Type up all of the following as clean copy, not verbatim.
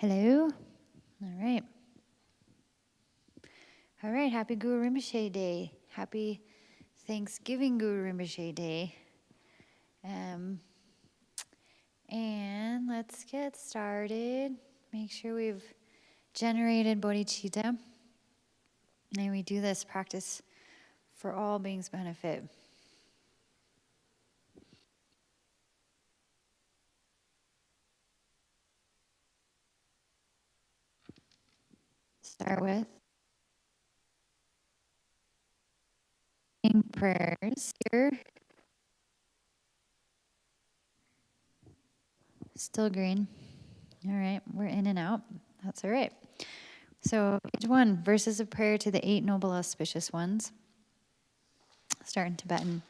Hello. All right. All right. Happy Guru Rinpoche Day. Happy Thanksgiving Guru Rinpoche Day. And let's get started. Make sure we've generated bodhicitta. And we do this practice for all beings' benefit. Start with prayers here. Still green. All right. We're in and out. That's all right. So, page 1, verses of prayer to the 8 noble auspicious ones. Start in Tibetan.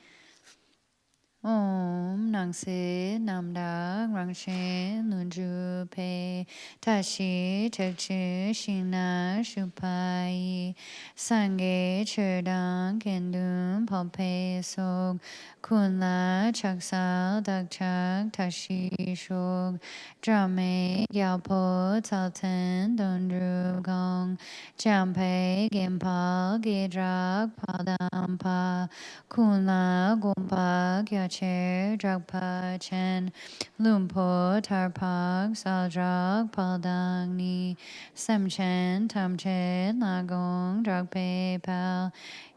Om Nangsi Namdak Rangshin Lunju Pe Tashi Chakchi Shina Shupai Sange Cherdang Kendum Palpe Sog Kunla Chaksal Dakchak Tashi Shog Drame Gyalpo Talten Dondru Gong Champe Gimpal Gidrak Padampa Kunla Gompa Gyacher Dragpa Chen Lumpo Tarpak Saldrak Paldangni Semchen Tamchen Lagong Dragpe Pal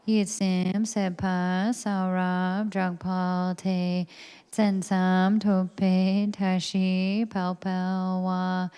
Yitsim Sepa Saurab Dragpal Te Zensam Tope Tashi Palpalwa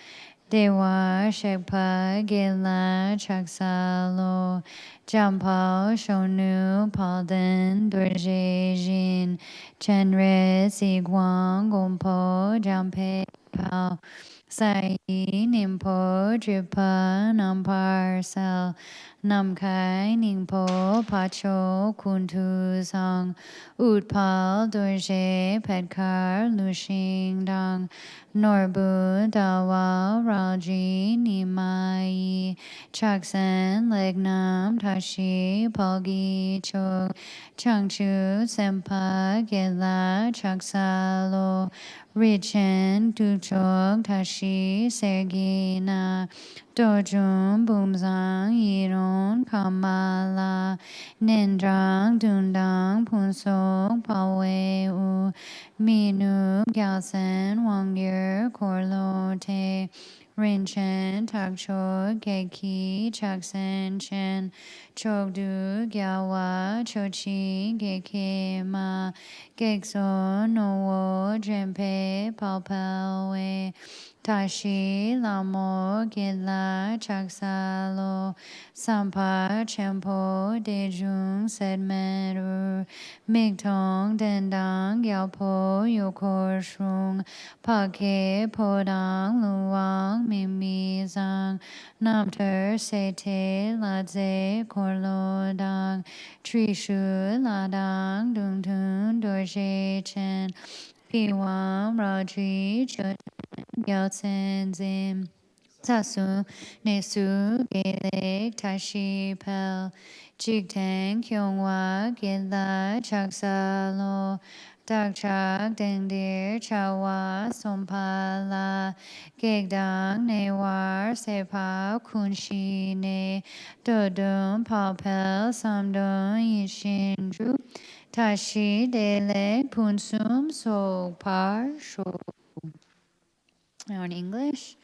Dewa Shekpa Gila Chaksalo Jampal Shonu Palden Dorje Jin Chenre Sigwang Gompo Jampe Pal Sai Nimpo Dripa Nampar Sel Namkai Ningpo Pacho Kuntu Sang Utpal Dorje Pedkar Lushing Dang Norbu Dawa Raji Nimai Chaksen Legnam Tashi Palgi Chok Changchu Sempa Gela Chaksalo Richen Tuchok Tashi Sergina Dojum Bumzang Yiron Kamala Nindrang Dundang Punsok Pawe U Minu Gyalsen Wangyur Korlo Te Rinchen Takcho Geki Chaksen Chen Chogdu Gyawa Chochi Geke Ma Gekso Nowo Jempe Palpalwe Tashi Lamo Gila Chaksalo Sampa Chempo Dejung Sedmeru Migtong Dendang Gyalpo Yokor Shrung Pake Podang Luang Mimi Zang Namter Sete Ladze Korlo Dang Trishu Ladang Dung Tun Dorje Chen Piwam Raji Chut Gyaltsen Zim Sasu Nesu Gelek Tashi Pel Jigtang Kyongwa Gila Chaksalo Dakchak Dengdir Chawa Sompala Gegdang Newar Sepa Kunshi Ne Dodum Palpel Samdon Yishinju Tashi Delek Punsum Sopar Sho. Now in English.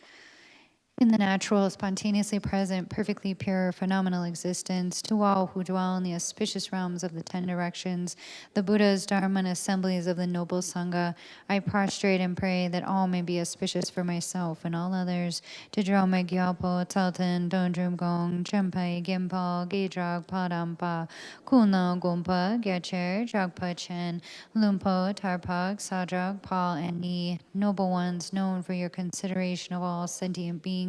In the natural, spontaneously present, perfectly pure, phenomenal existence, to all who dwell in the auspicious realms of the 10 directions, the Buddhas, Dharma, and assemblies of the noble Sangha, I prostrate and pray that all may be auspicious for myself and all others. To Drome Gyalpo, Talten, Dondrum Gong, Chempai, Gimpal, Gidrak, Padampa, Kuna, Gompa, Gyacher, Dragpa Chen, Lumpo, Tarpak, Sadrak, Pal, and Ni, noble ones known for your consideration of all sentient beings,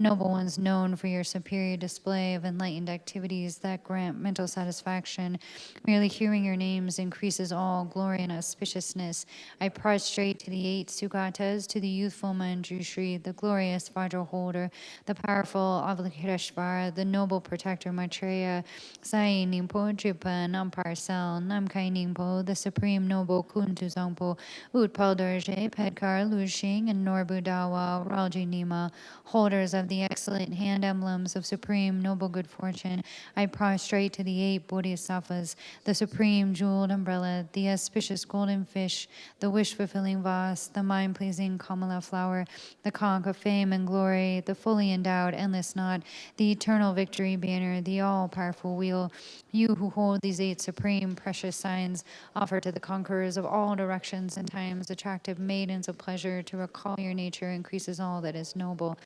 noble ones known for your superior display of enlightened activities that grant mental satisfaction. Merely hearing your names increases all glory and auspiciousness. I prostrate to the 8 Sugatas, to the youthful Manjushri, the glorious Vajra holder, the powerful Avalokiteshvara, the noble protector Maitreya, Sai Ningpo Dripa Namparcel, Namkai Ningpo, the supreme noble Kuntu Zangpo, Utpal Dorje, Pedkar Lushing, and Norbu Dawa, Ralji Nima, holders of the excellent hand emblems of supreme noble good fortune, I prostrate to the 8 bodhisattvas, the supreme jeweled umbrella, the auspicious golden fish, the wish-fulfilling vase, the mind-pleasing Kamala flower, the conch of fame and glory, the fully endowed endless knot, the eternal victory banner, the all-powerful wheel. You who hold these 8 supreme precious signs, offer to the conquerors of all directions and times attractive maidens of pleasure. To recall your nature increases all that is noble.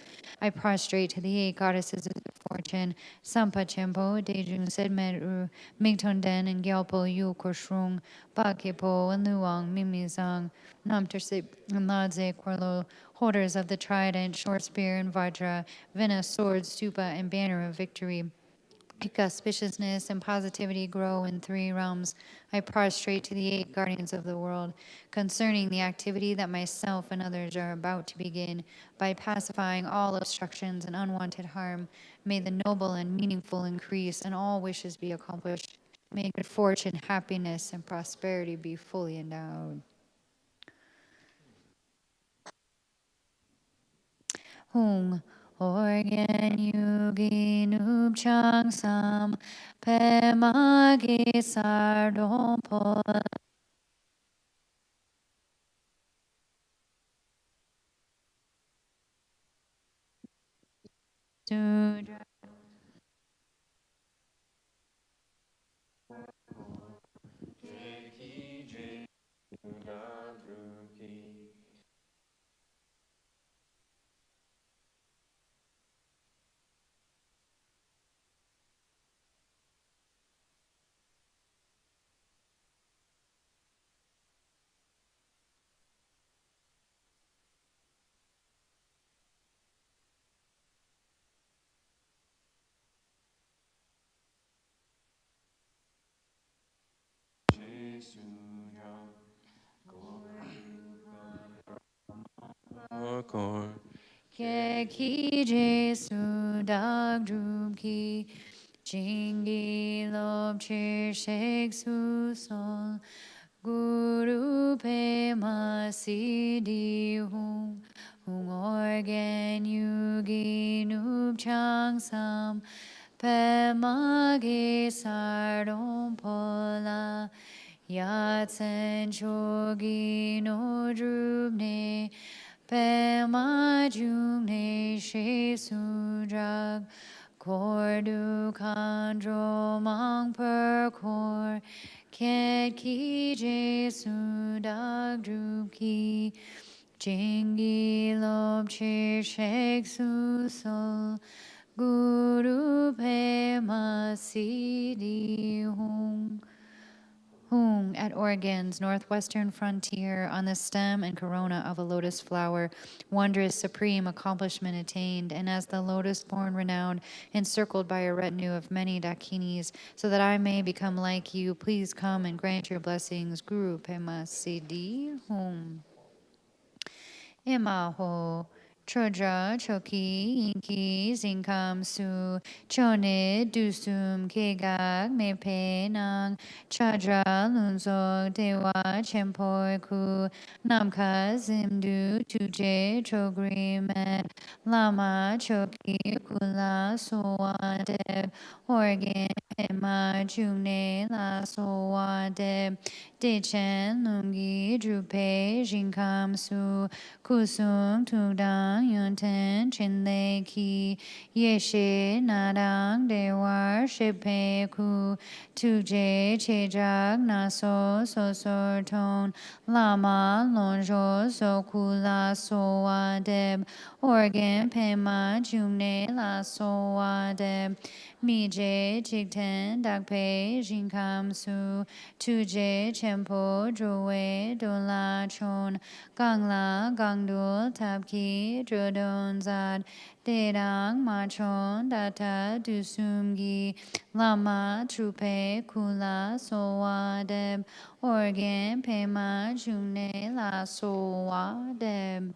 I prostrate to the 8 goddesses of fortune, Sampa Chempo, Dejung Sedmeru, Mington Den, and Gyalpo Yu Korshrung, Bakipo, and Luang, Mimizang, Namtersip, and Ladze Korlo, holders of the trident, short spear, and vajra, Vena, sword, stupa, and banner of victory. Make auspiciousness and positivity grow in 3 realms. I prostrate to the 8 guardians of the world concerning the activity that myself and others are about to begin. By pacifying all obstructions and unwanted harm, may the noble and meaningful increase and all wishes be accomplished. May good fortune, happiness, and prosperity be fully endowed. Hung organ yugi noob chang sam pe magi sardom po sudra ke ki jesu dag drum ki jingi lob chir shek su sol guru pe ma si di hung organ yugi noob chang sam pe ma ge sardom pola yatsen chogi no drubne Pema June She Sudrag Kordu Kandro Mang Per Kor Ket Ki Je Sudag Drup Ki Jingi Lob Chir Shek Su Sol Guru Pema Siddhi Hung Hung at Oregon's northwestern frontier, on the stem and corona of a lotus flower, wondrous supreme accomplishment attained, and as the lotus born renowned, encircled by a retinue of many dakinis, so that I may become like you, please come and grant your blessings. Guru Pema Siddhi Hum. Imaho. Chodra, Choki, Inki, Zinkam, Su, Chone, Dusum, Kegak, Mepe, Nang, Chadra, Lunzog, Dewa, Chempoi, Ku, Namka, Zimdu, Tuje, Chogri, Met, Lama, Choki, Kula, Soa, Deb, Organ, Pema, June, La, Soa, Deb, Dechen, Lungi, Drupe, Jinkam, Su, Kusum, Tudang, Yunten, Chinle, Ki, Yeshe, Nadang, Dewar, Shepe, Ku, Tuje, Chejak, Naso, Sosor, Ton, Lama, Lonjo, Sokula, Soa, Deb, Organ, Pema, Jumne, La, Soa, Deb, Mije, Jigten, Dakpe, Jinkam, Su, Tuje, Chempo, Drowe, Dola, Chon, Gangla, Gangdul, Tabki, Drodon, Zad, Dedang, Machon, Data, Dusumgi, Lama, Trupe, Kula, Soa, Deb, Organ, Pema, June, La, Soa, Deb.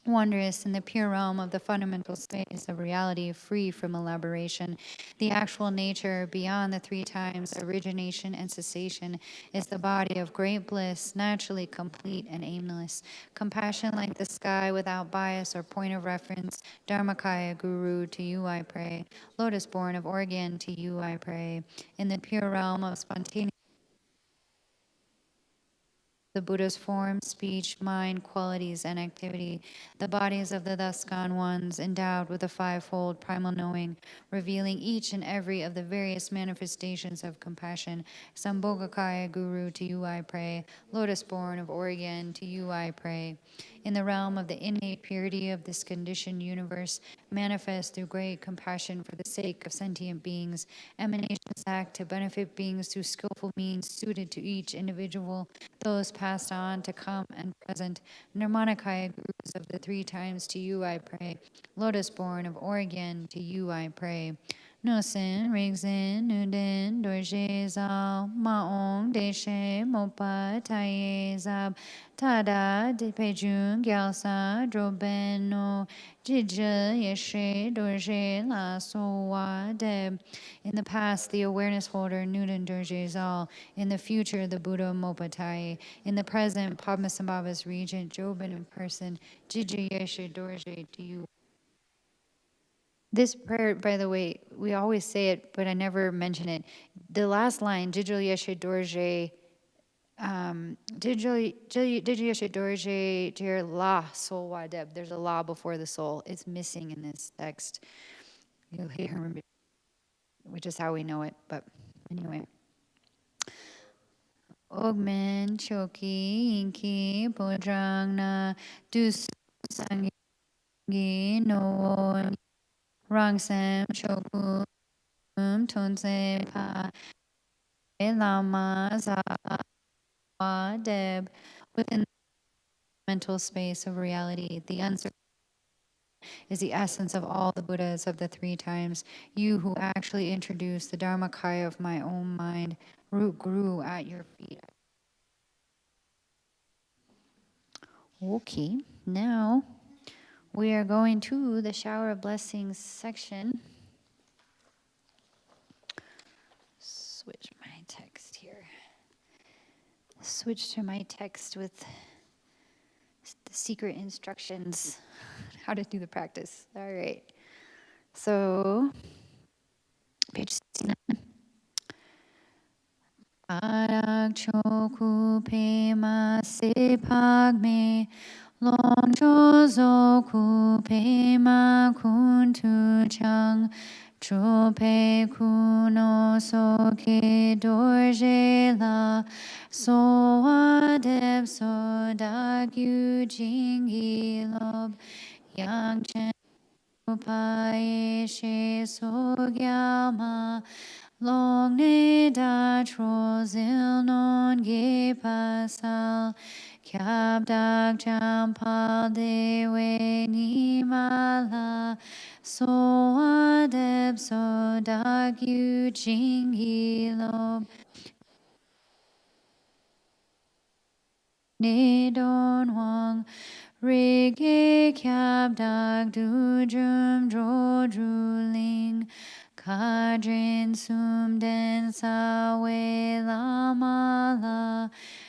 wondrous in the pure realm of the fundamental space of reality, free from elaboration. The actual nature, beyond the three times origination and cessation, is the body of great bliss, naturally complete and aimless. Compassion like the sky, without bias or point of reference. Dharmakaya Guru, to you I pray. Lotus born of Oregon, to you I pray. In the pure realm of spontaneous, the Buddha's form, speech, mind, qualities, and activity, the bodies of the thus gone ones, endowed with a fivefold primal knowing, revealing each and every of the various manifestations of compassion. Sambhogakaya Guru, to you I pray. Lotus born of Oregon, to you I pray. In the realm of the innate purity of this conditioned universe, manifest through great compassion for the sake of sentient beings, emanations act to benefit beings through skillful means suited to each individual, those passed on to come and present. Nirmanakaya Gurus of the three times, to you I pray. Lotus born of Oregon, to you I pray. Nosin, Rigzin, Nuden, Dorje, Zal, Maong, Deshe, Mopa, Taye, Zab, Tada, Depejun, Gyalsa, Drobeno, Jija, Yeshe, Dorje, La, Sowa, Deb. In the past, the awareness holder, Nuden, Dorje, Zal. In the future, the Buddha, Mopatai. In the present, Padmasambhava's regent, Jobin in person, Jija, Yeshe, Dorje, to you. This prayer, by the way, we always say it, but I never mention it. The last line, Jijil Yeshe Dorje, Jijil Yeshe Dorje, Jer La Sol Wadeb. There's a La before the soul. It's missing in this text. You'll hear, which is how we know it. But anyway. Ogmen Choki Inki Bodrangna Dus Sangi No Rangsam Choku Tonse Pa Lama Zawa Deb. Within the mental space of reality, the uncertain is the essence of all the Buddhas of the three times. You who actually introduced the Dharmakaya of my own mind, root grew at your feet. Okay, now we are going to the shower of blessings section. Switch my text here. Switch to my text with the secret instructions how to do the practice. All right. So, page 69. Arak choku pema sepagme long chozoku pema kuntu chang chope kuno soke dorje la so adeb so dagyu jingi lob yang chen pae she so gyama long ne da trozil non ge pasal kyab dak jampal de we ni mala so adeb so dak yu jingi lob ne don huang Rige kyab dak du jum dro druling kadrin sum den sa we lama la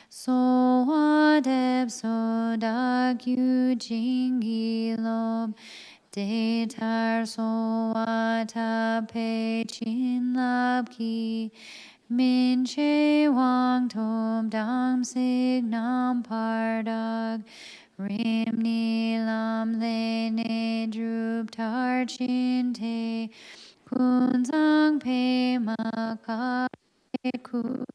so adeb so dak yu jingi lob de tar so ata pe chin lab ki min che wang tom dam sig nam pardag Rim nilam le ne drup tar chin te kunzang pe ma ka ku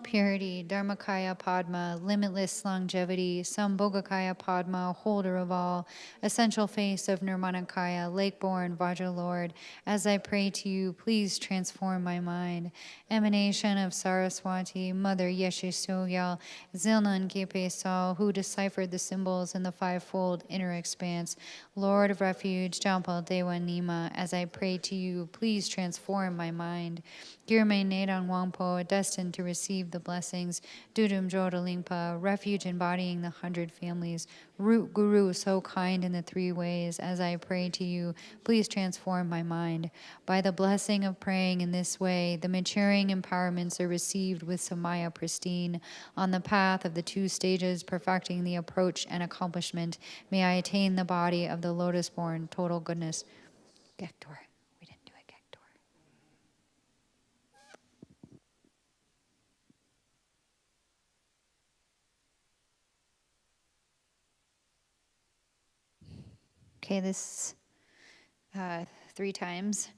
purity, Dharmakaya Padma, limitless longevity, Sambhogakaya Padma, holder of all, essential face of Nirmanakaya, lake-born Vajra Lord, as I pray to you, please transform my mind. Emanation of Saraswati, Mother Yeshe Sogyal, Zilnan Gepe Sal, who deciphered the symbols in the fivefold inner expanse, Lord of Refuge, Jampal Dewa Nima, as I pray to you, please transform my mind. Girme Nedang Wangpo, destined to receive receive the blessings. Dudum Jodalingpa, refuge embodying the 100 families. Root Guru, so kind in the 3 ways. As I pray to you, please transform my mind. By the blessing of praying in this way, the maturing empowerments are received with Samaya pristine. On the path of the 2 stages, perfecting the approach and accomplishment, may I attain the body of the lotus-born total goodness. Gektor. We didn't do it, Gektor. Okay, this 3 times.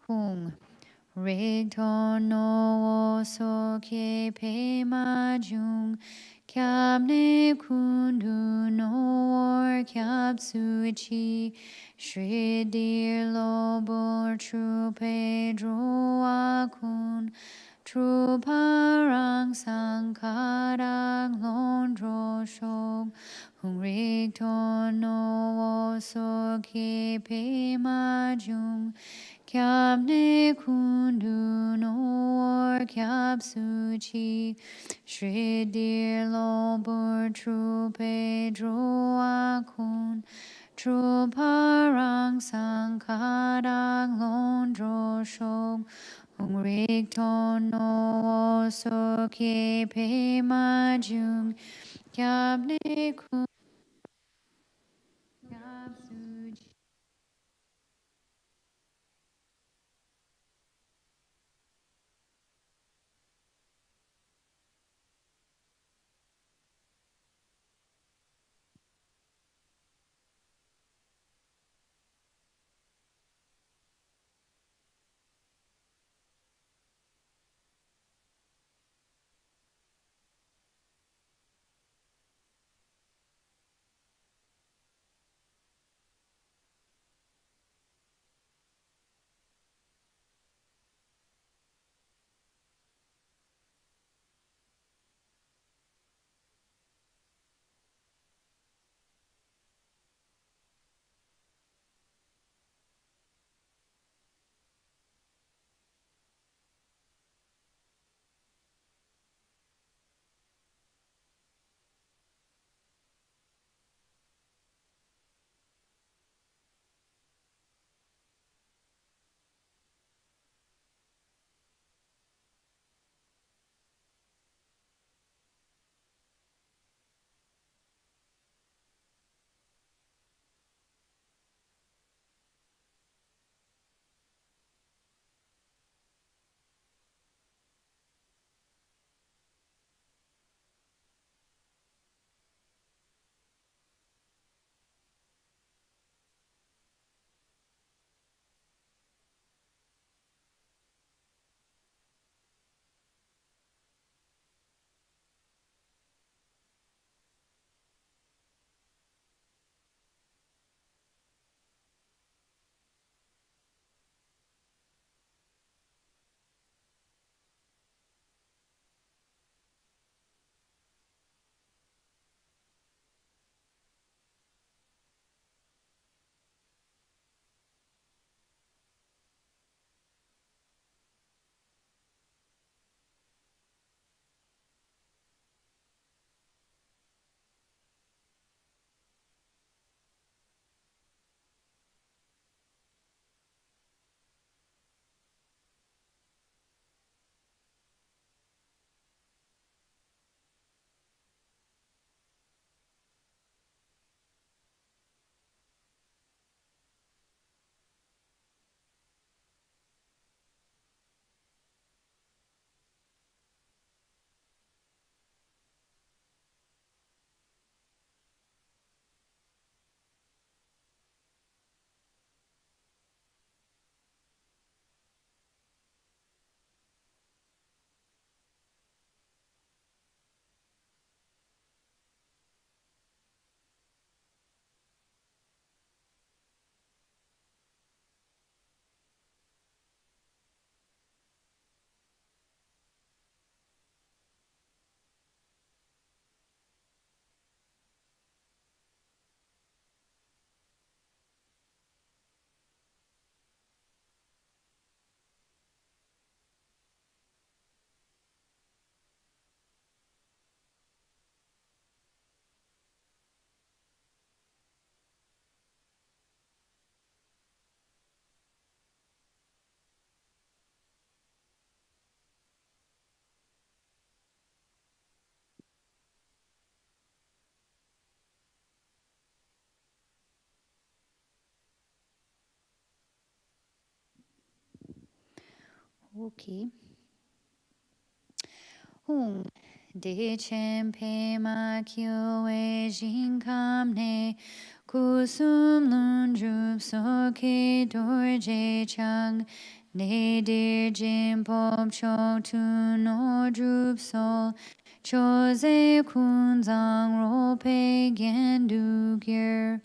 Hung. Rigton no so ke pe majung. Kyab ne kundu no or kyab suchi. Shri dir lobor tru pe dro akun. Tru parang sankarang londro shog. Hung rigton no so ke pe majung. Kyab ne kundu no or kyab suchi. Shri dir lobor tru pe dro akun. Tru parang sankarang londro shog. Hung rigton no so ke pe majung. Kyab ne kundu kyab suchi. Okay. Hung de chen pe ma kyo e jin kam ne kusum lun drup so ke dor je chang ne dir jin pop chok tu no drup so cho ze kun zang ro pe gen du gyer.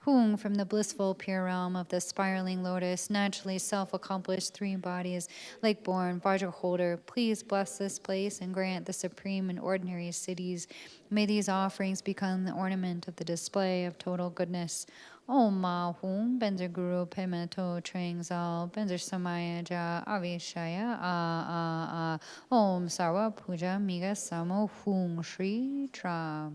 Hung from the blissful pure realm of the spiraling lotus, naturally self-accomplished three bodies, lake-born, Vajra holder, please bless this place and grant the supreme and ordinary cities. May these offerings become the ornament of the display of total goodness. Om Ma Hung, Benzer Guru Pema To Trang Zal, Benzer Samaya Ja Avishaya Om Sarva Puja Miga Samo Hung Shri Tra.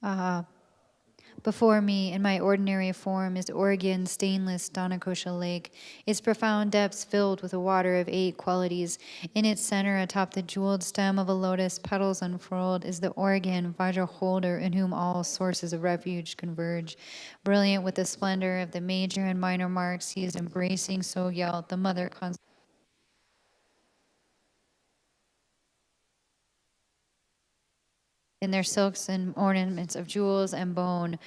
Ah. Before me, in my ordinary form, is Oregon stainless Donnacosha Lake, its profound depths filled with a water of 8 qualities. In its center, atop the jeweled stem of a lotus, petals unfurled, is the Oregon Vajra holder in whom all sources of refuge converge. Brilliant with the splendor of the major and minor marks, he is embracing Sogyal, the mother constellation. in their silks and ornaments of jewels and bone.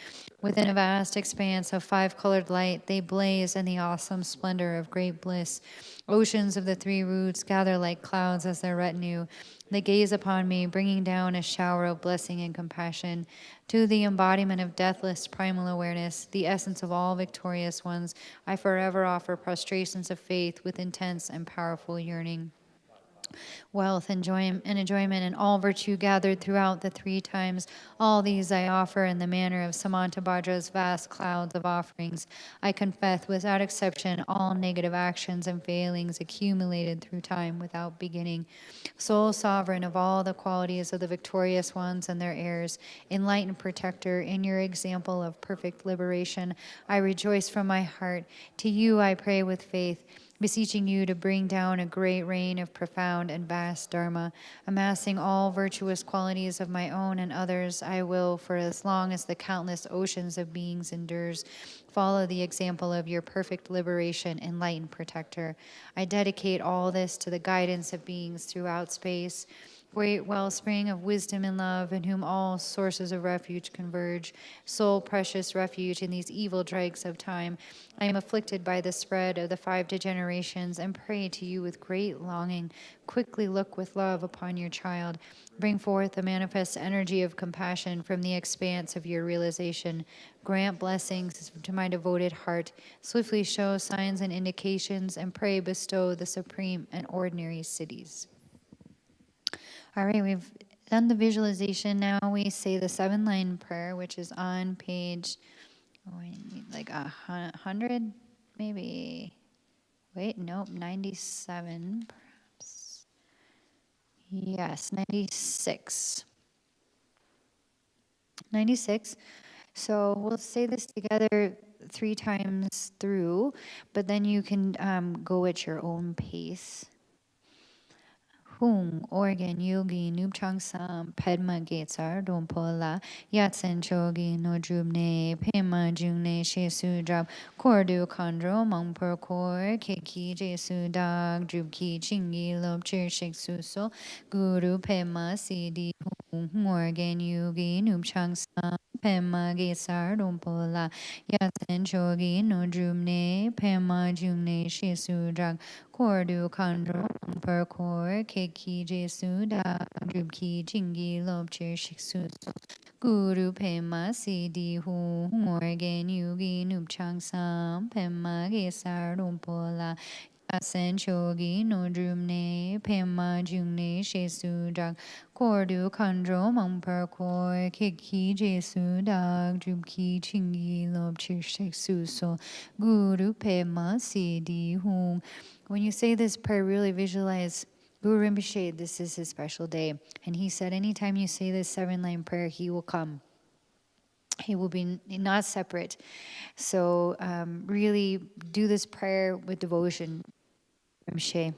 Within a vast expanse of five-colored light, they blaze in the awesome splendor of great bliss. Oceans of the three roots gather like clouds as their retinue. They gaze upon me, bringing down a shower of blessing and compassion. To the embodiment of deathless primal awareness, the essence of all victorious ones, I forever offer prostrations of faith with intense and powerful yearning. Wealth and enjoyment and all virtue gathered throughout the three times. All these I offer in the manner of Samantabhadra's vast clouds of offerings. I confess without exception all negative actions and failings accumulated through time without beginning. Sole sovereign of all the qualities of the victorious ones and their heirs, enlightened protector, in your example of perfect liberation, I rejoice from my heart. To you I pray with faith, beseeching you to bring down a great rain of profound and vast Dharma. Amassing all virtuous qualities of my own and others, I will, for as long as the countless oceans of beings endures, follow the example of your perfect liberation, enlightened protector. I dedicate all this to the guidance of beings throughout space, great wellspring of wisdom and love, in whom all sources of refuge converge, sole precious refuge in these evil dregs of time. I am afflicted by the spread of the five degenerations and pray to you with great longing. Quickly look with love upon your child. Bring forth the manifest energy of compassion from the expanse of your realization. Grant blessings to my devoted heart. Swiftly show signs and indications, and pray bestow the supreme and ordinary cities. All right, we've done the visualization. Now we say the 7-line prayer, which is on page, like 100, maybe. Wait, nope, 97, perhaps. Yes, 96. 96. So we'll say this together 3 times through, but then you can go at your own pace. Hung, organ, yogi, nupchang sam, padma getsar, dompola, yatsen chogi, no jubne, pema jungne, shesu drab, kordu kandro, mongper kor, keki, jesu dag, drubki, chingi, lob, chir, shik, suso, guru, pema, sidi, hung, organ, yogi, nupchang sam, pema getsar, dompola, yatsen chogi, no jubne, pema jungne, shesu drab, kordu kandro, per kor, keki jesu da, drubki chingi lobcher shiksu, guru pema sidi hu, morgan yugi nupchang sam, pema gesar rumpola, yasen chogi no drumne, pema jungne shesu dag, kordu kandro mang per kor, keki jesu dag, drubki chingi lobcher shiksu so, guru pema sidi hu. When you say this prayer, really visualize Guru Rinpoche, this is his special day. And he said, anytime you say this 7-line prayer, he will come. He will be not separate. So really do this prayer with devotion, Rinpoche.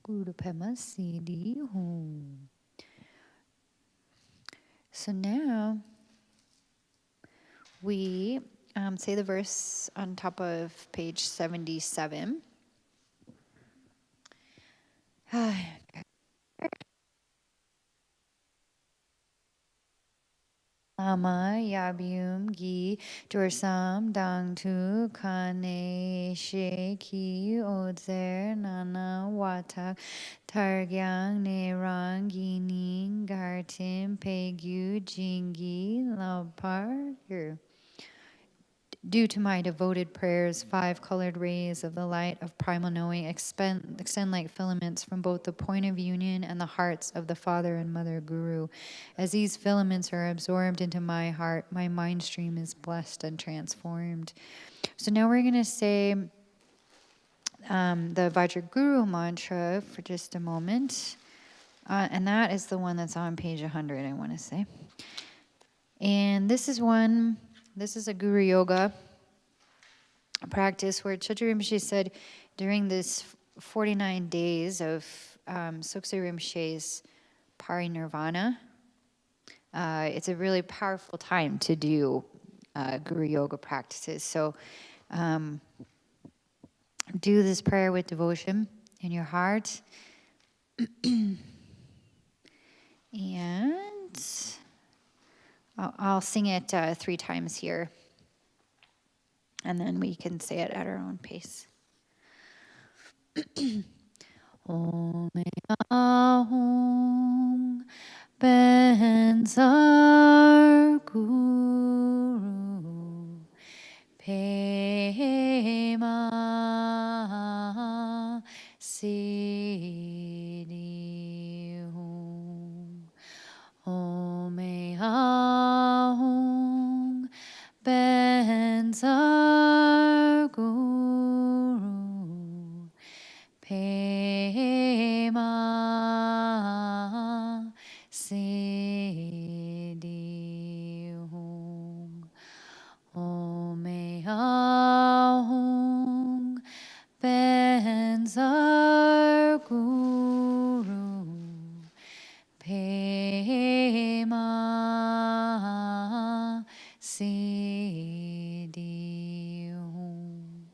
Guru Padmasambhava. So now we say the verse on top of page 77. Ama yabyum gi dursam dang tu kane ki odzer nana watak targyang ne rangini gartim pegu jingi lapar. Due to my devoted prayers, 5 colored rays of the light of primal knowing extend like filaments from both the point of union and the hearts of the Father and Mother Guru. As these filaments are absorbed into my heart, my mind stream is blessed and transformed. So now we're going to say the Vajra Guru mantra for just a moment. And that is the one that's on page 100, I want to say. And this is a Guru Yoga practice where Chogyam Rinpoche said during this 49 days of Tsok Rinpoche's parinirvana, it's a really powerful time to do Guru Yoga practices. So do this prayer with devotion in your heart. And I'll sing it 3 times here. And then we can say it at our own pace. Om Ahong Benzar Guru Pema Siddhi Hum Om Ahong Benzar Guru Pema Siddhi Hum Om Ahong Benzar Guru Pema Siddhi Hum.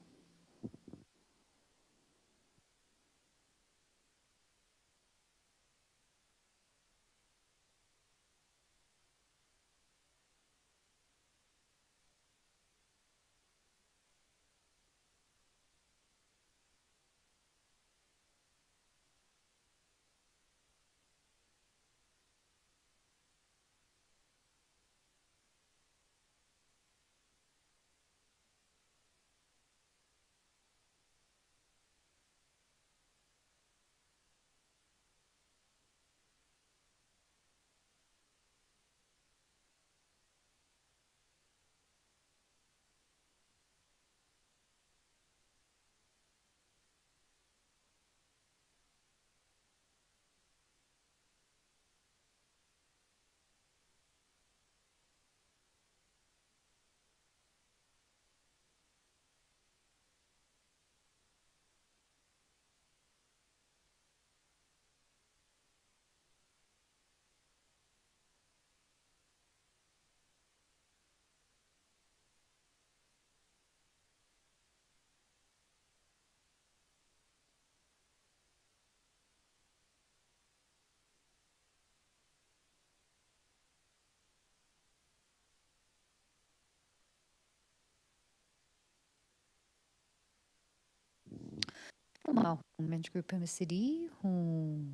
Om Ahong Pema Siddhi Hum.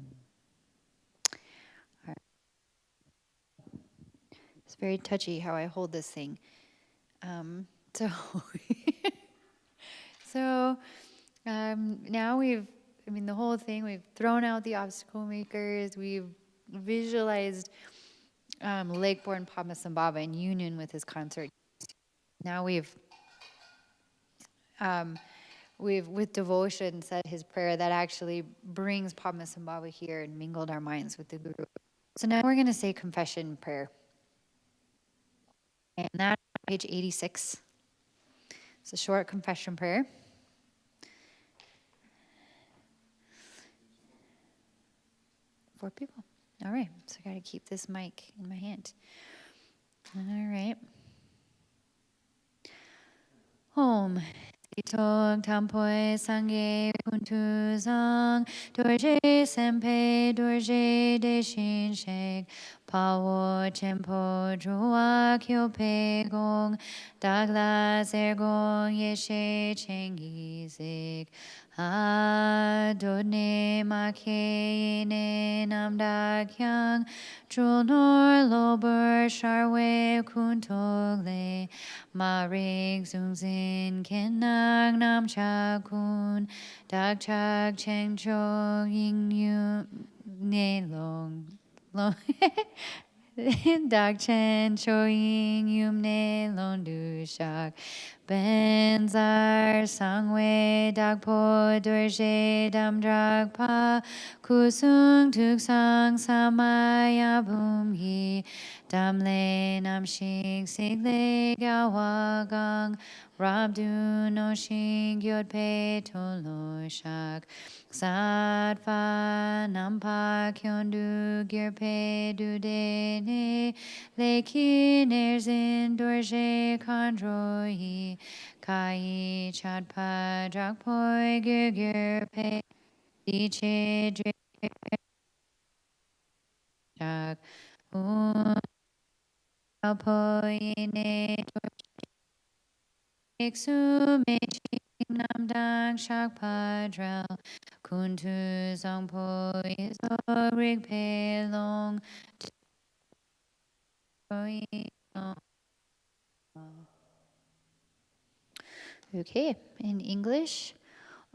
It's very touchy how I hold this thing. So, now the whole thing, we've thrown out the obstacle makers, we've visualized Lake-born Padmasambhava in union with his consort. Now we've, with devotion, said his prayer that actually brings Padmasambhava here and mingled our minds with the Guru. So now we're going to say confession prayer. And that's on page 86. It's a short confession prayer. 4 people. All right, so I got to keep this mic in my hand. All right. Home. Tsok tampoi sangye kuntu zang dorje senpei dorje deshin shek pawo chenpo drua kyope gong dagla zergong yeshe chengi zik adone make ne namda kyang drunor lober sharwe kuntogle Marig zungzin kenang nam cha kun dak chak cheng chok ying yu ne long long dak chen chok ying yum ne long du shak ben zar sangwe dak po dorje dam drak pa kusung tuk sang samaya bum hi Dam le nam shing sig le gawa gang rab du no shing yod pe to lo shak sat fa nam pa kyon du gir pe du de ne le kin er zin dorje kandro yi kai chat pa drak poi gir gir pe di che dre shak Alpoine Iksu Meching Namdang Shak Padral Kuntu Zangpo Isorig Pe Long Okay, in English.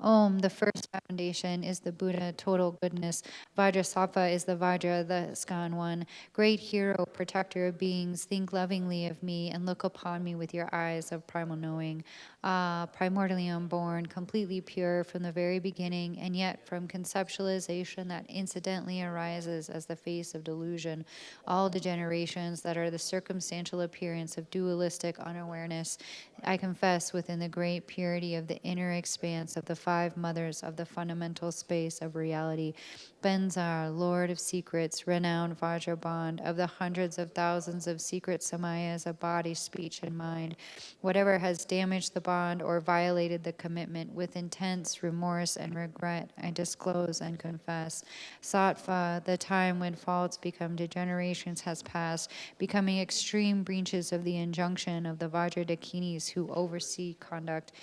Om, the first foundation, is the Buddha, total goodness. Vajrasattva is the Vajra, the Skan one. Great hero, protector of beings, think lovingly of me and look upon me with your eyes of primal knowing. Ah, primordially unborn, completely pure from the very beginning, and yet from conceptualization that incidentally arises as the face of delusion. All degenerations that are the circumstantial appearance of dualistic unawareness, I confess within the great purity of the inner expanse of the five mothers of the fundamental space of reality. Benzar, Lord of secrets, renowned Vajraband, of the hundreds of thousands of secret samayas of body, speech, and mind. Whatever has damaged the bond or violated the commitment with intense remorse and regret, I disclose and confess. Sattva, the time when faults become degenerations has passed, becoming extreme breaches of the injunction of the Vajradakinis who oversee conduct,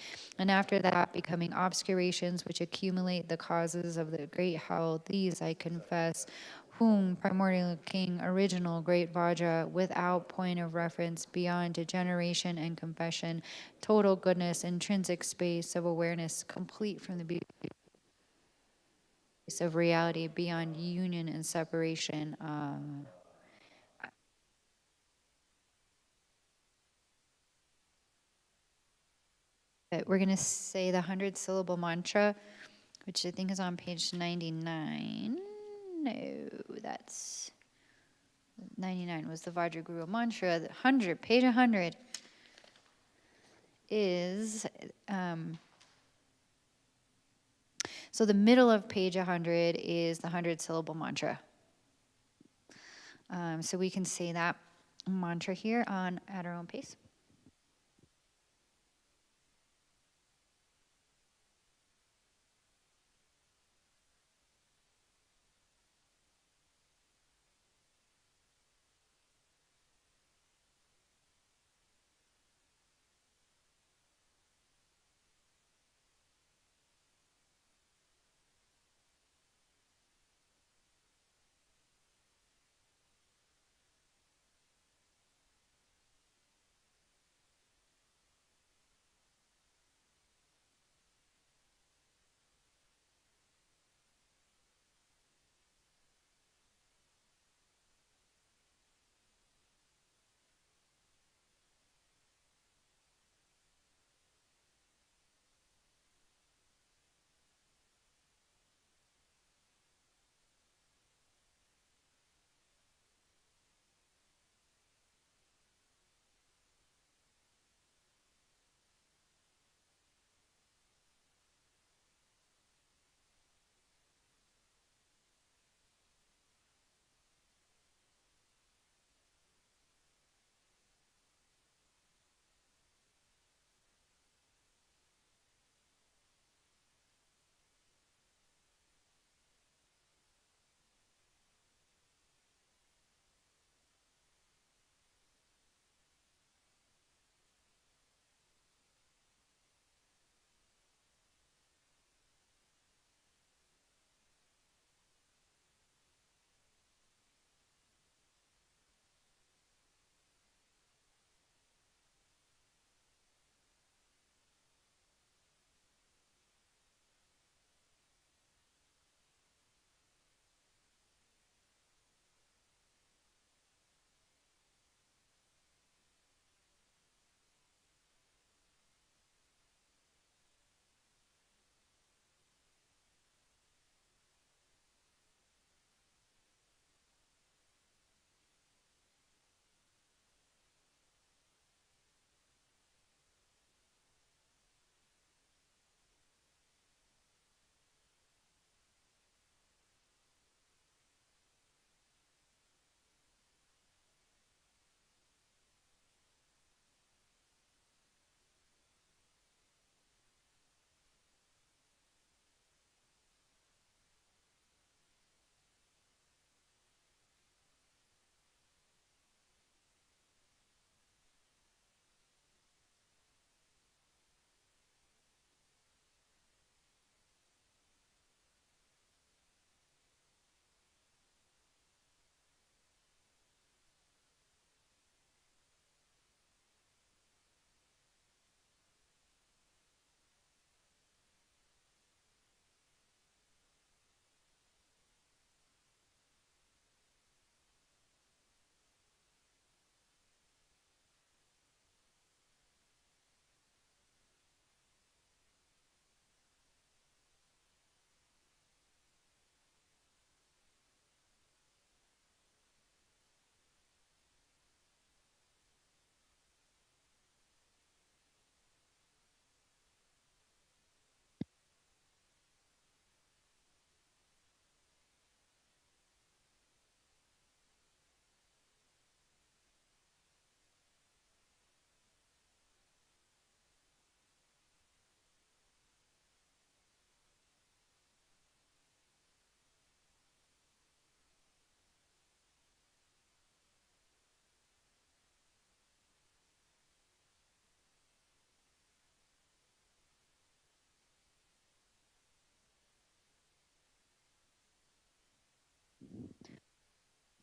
and after that becoming obscurations which accumulate the causes of the great howl. These I confess, whom primordial king, original great Vajra, without point of reference, beyond degeneration and confession, total goodness, intrinsic space of awareness, complete from the beauty of reality, beyond union and separation. We're going to say the 100-syllable mantra, which I think is on page 99. No, that's 99 was the Vajraguru mantra. The 100, page 100 is, so the middle of page 100 is the 100-syllable mantra. So we can say that mantra here at our own pace.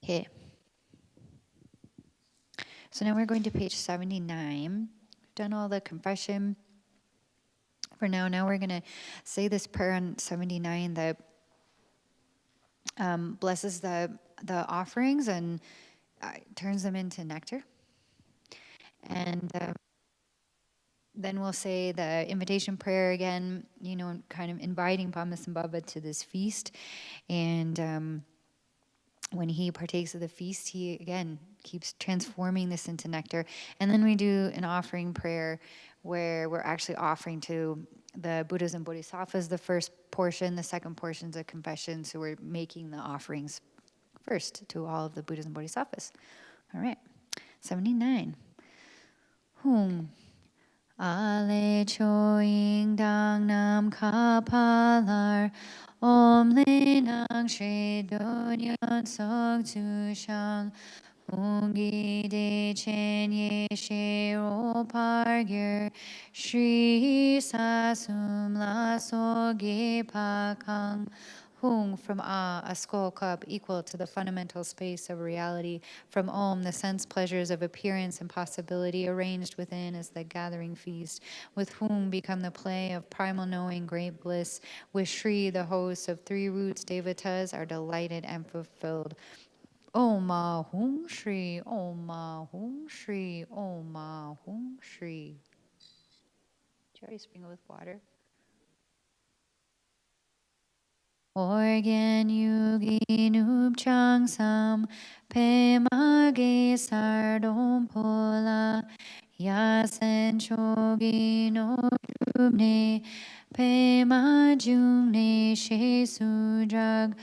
Okay. So now we're going to page 79. We've done all the confession for now. Now we're going to say this prayer on 79 that blesses the offerings and turns them into nectar. And then we'll say the invitation prayer again, kind of inviting Padmasambhava to this feast. And when he partakes of the feast, he again keeps transforming this into nectar. And then we do an offering prayer where we're actually offering to the Buddhas and Bodhisattvas the first portion, the second portion is a confession. So we're making the offerings first to all of the Buddhas and Bodhisattvas. All right, 79. Hum. Ale choing dang nam kapalar om linang shri donyon sok tu shang ungi de chen ye she ro pargir shri sasum la so ge pa kang Hung from a skull cup equal to the fundamental space of reality. From Om, the sense pleasures of appearance and possibility arranged within as the gathering feast. With whom become the play of primal knowing, great bliss. With Shri, the host of three roots, devatas are delighted and fulfilled. Om Hum Shri, Om Hum Shri, Om Hum Shri. Did you already sprinkle with water? Organ yugi noob chang sam pe mage sardom pola yasen chogi no jubne pe ma jumne she sujag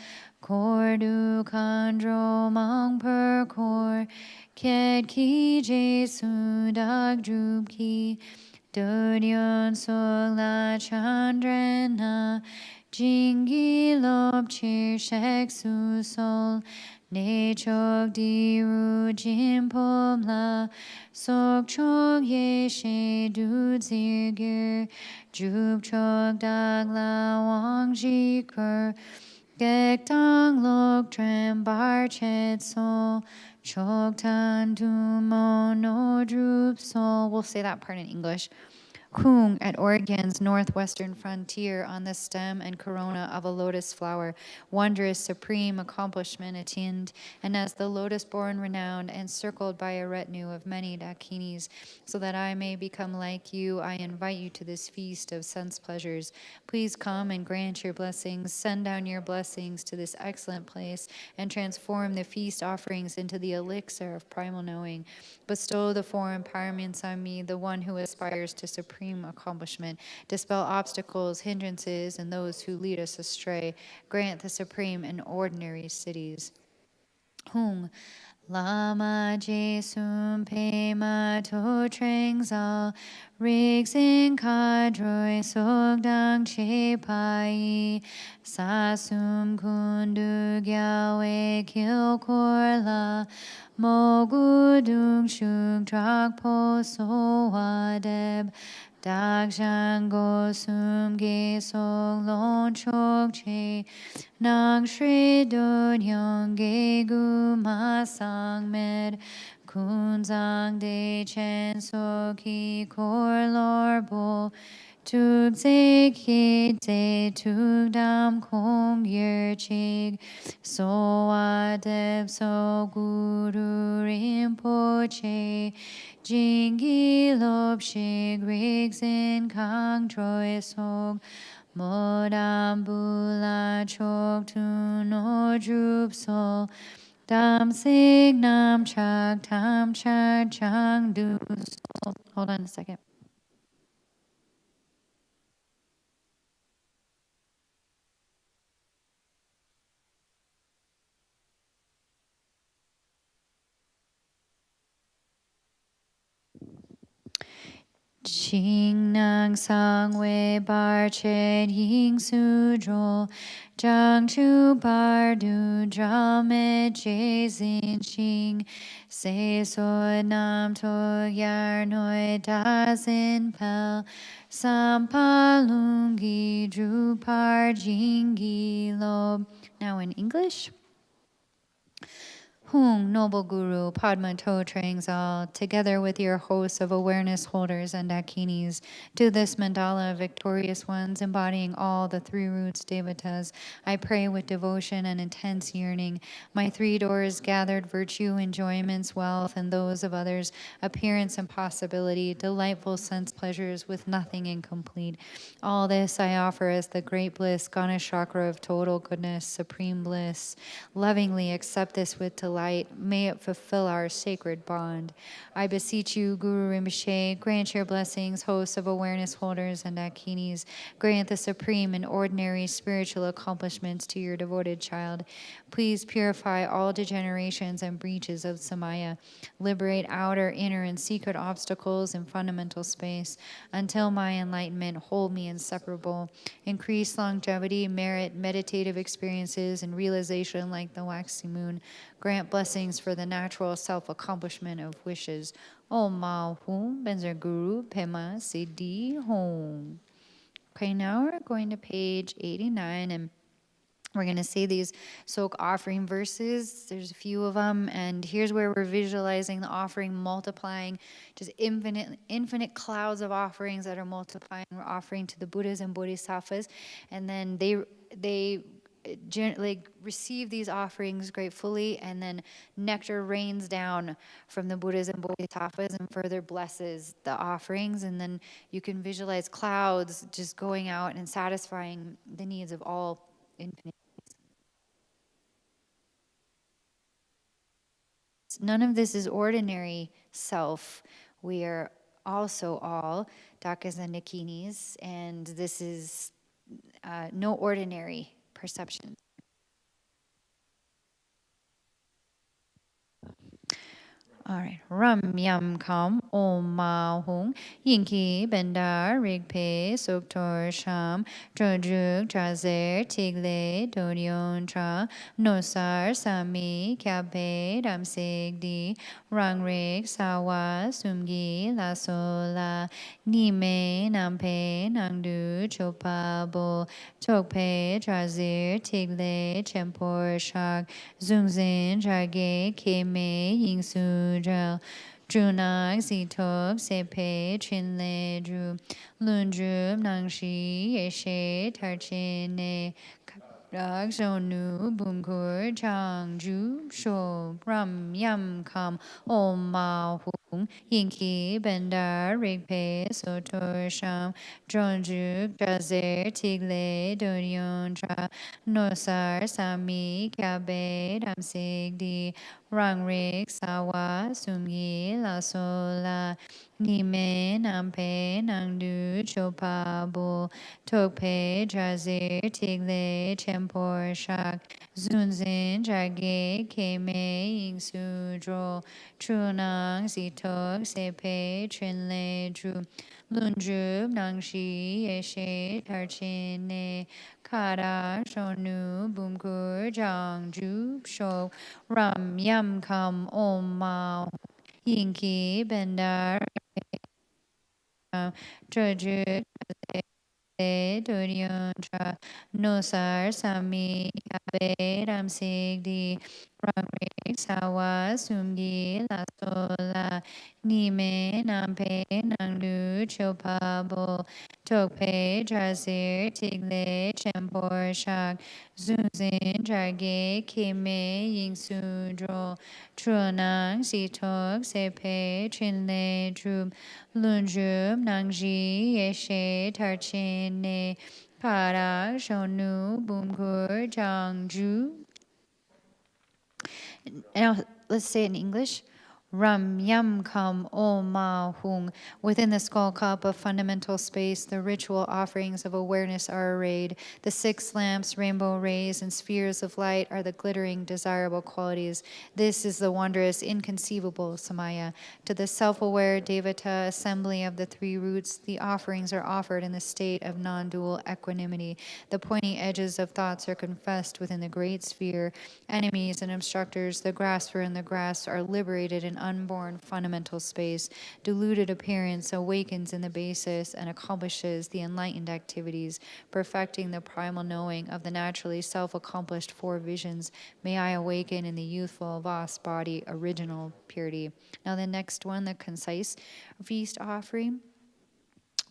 kordu kandro mang per kor ket ki je sudag drub ki dodyon sol la chandrena Jingi lob chir shek su sol ne chok di ru jim pom la sok chok ye she du zir gir jub chok dag la wang ji kur gek tang lok trem bar chet sol chok tan du mo no drup sol. We'll say that part in English. Kung at Oregon's northwestern frontier on the stem and corona of a lotus flower, wondrous supreme accomplishment attained, and as the lotus-born renowned and circled by a retinue of many dakinis, so that I may become like you, I invite you to this feast of sense pleasures. Please come and grant your blessings, send down your blessings to this excellent place, and transform the feast offerings into the elixir of primal knowing. Bestow the four empowerments on me, the one who aspires to supreme accomplishment. Dispel obstacles, hindrances, and those who lead us astray. Grant the supreme in ordinary cities. Hung Lama Jesum Pema To Trang Zal Rigs in Kadroi Sogdang Che Pai Sasum Kundu Gyawe Kil Korla Mogudung Shuk Drak Po So Wadeb Dag Jango Sum Ge Sog Lon Chok Che Nang Shri Dun Yong Ge Gu Ma Sang Med Kun Zang De Chen So Ki Kor Lor Bo Tuk Ze Ki Ze Tuk Dam Kong Yer Chig So Adeb So Guru Rinpoche Jingi Lob Shig Rigs in Kang Troi Sog Modam Bula Chok Tu No Drup Sol Dam Sig Nam Chak Tam Chak Chang Du Sol. Hold on a second. Ching nang sang wei bar chen ying su zhou zhang chu bar du zhao me jie zin xing se so nam to yar noi da zin pel sam pa lung gi dru par jing gi lo. Now in English. Hung, noble Guru, Padma To Trangzal, together with your hosts of awareness holders and Dakinis, do this mandala of victorious ones, embodying all the three roots devatas. I pray with devotion and intense yearning. My three doors gathered virtue, enjoyments, wealth, and those of others, appearance and possibility, delightful sense pleasures with nothing incomplete. All this I offer as the great bliss, Ganesh chakra of total goodness, supreme bliss. Lovingly accept this with delight. May it fulfill our sacred bond. I beseech you, Guru Rinpoche, grant your blessings, hosts of awareness holders and Dakinis. Grant the supreme and ordinary spiritual accomplishments to your devoted child. Please purify all degenerations and breaches of Samaya. Liberate outer, inner, and secret obstacles in fundamental space. Until my enlightenment, hold me inseparable. Increase longevity, merit, meditative experiences, and realization like the waxing moon. Grant blessings for the natural self-accomplishment of wishes. Om Ma Hum Benzer Guru Pema Siddhi Hum. Okay, now we're going to page 89, and we're going to say these Tsok offering verses. There's a few of them, and here's where we're visualizing the offering multiplying, just infinite clouds of offerings that are multiplying. We're offering to the Buddhas and Bodhisattvas, and then they like receive these offerings gratefully, and then nectar rains down from the Buddhas and Bodhisattvas and further blesses the offerings. And then you can visualize clouds just going out and satisfying the needs of all infinite. None of this is ordinary self. We are also all Dakas and Dakinis, and this is no ordinary perception. All right. Ram yam kam om ma hung yin ki bendar rig pe sok tor sham trojuk trazer tigle dorion tra nosar sami kyabe dam sig di rang rig sawa sumgi la sola ni me nam pe nang du chopa bo tok pe trazer tigle chempor shak zungzin jage keme ying su Drel, Drunak, Zitok, Sepe, Chinle, Dru, Lundru, Nangshi, Yeshe, Tarchine, Rak, Zonu, Bumkur, Chang, Ju, Sho, Ram, Yam, Kam, Om, Ma, Hung, Yinki, Bendar, Rigpe, Sotor, Sham, Dronjuk, Drazer, Tigle, Dorion, Tra, Nosar, Sami, Kabe, Damsig, Di, Rang Rik, Sawa, Sumgi, La Sola, Nime, Nampe, Nangdu, Chopabo, Tokpe, Jazir, Tigle, Chempor, Shak, Zunzin, Jage, Keme, Ying Sudro, Trunang, Zitok, Sepe, Trinle, Dru, Lundrub, Nangshi, Yeshe, Tarchine, Kara, Shonu, Bumkur, Jang, Jub, Shok, Ram, Yam, Kam, Om, Ma, Yinki, Bendar, Joju, Dorion, Tra, Nosar, Sami, Kabe, Ramsig, Di, Ramrik, Sawa, Sumgi, La Sola, Nime, Nampe, Nangdu, Chopabo, Tokpe, Drazir, Tigle, Chempor, Shak, Zunzin, Drage, Kime, Ying Sudro, Truanang, Zitok, Sepe, Chinle, Drub, Lunjub, Nangji, Yeshe, Tarchine, Para, Shonu, Bumkur, Jangju. Now, let's say it in English. Ram Yam Kam Om Ma Hung. Within the skull cup of fundamental space, the ritual offerings of awareness are arrayed. The 6 lamps, rainbow rays, and spheres of light are the glittering, desirable qualities. This is the wondrous, inconceivable Samaya. To the self-aware Devata assembly of the 3 roots, the offerings are offered in the state of non-dual equanimity. The pointy edges of thoughts are confessed within the great sphere. Enemies and obstructors, the grasper and the grass, are liberated and unborn fundamental space. Diluted appearance awakens in the basis and accomplishes the enlightened activities, perfecting the primal knowing of the naturally self-accomplished four visions. May I awaken in the youthful, vast body, original purity. Now the next one, the concise feast offering.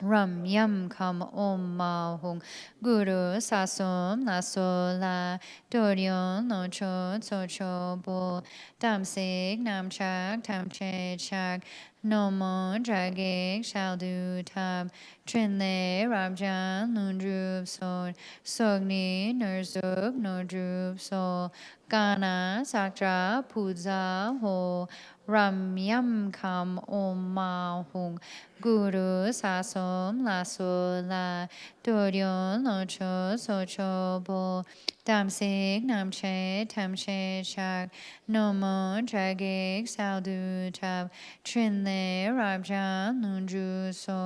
Ram yam kam om ma hung guru sasum la so la doryon no cho so cho bo tam sig nam chak tam che chak no mo dragik shall do tab trin le rab jan nun drup so sogni nurzuk no drup so gana saktra puza ho ram yam kam om ma hung guru sasom la so la doryon no cho so cho bo tam sig nam che tam che chak no mo dragik sal du tab trin le rab jan nun dru so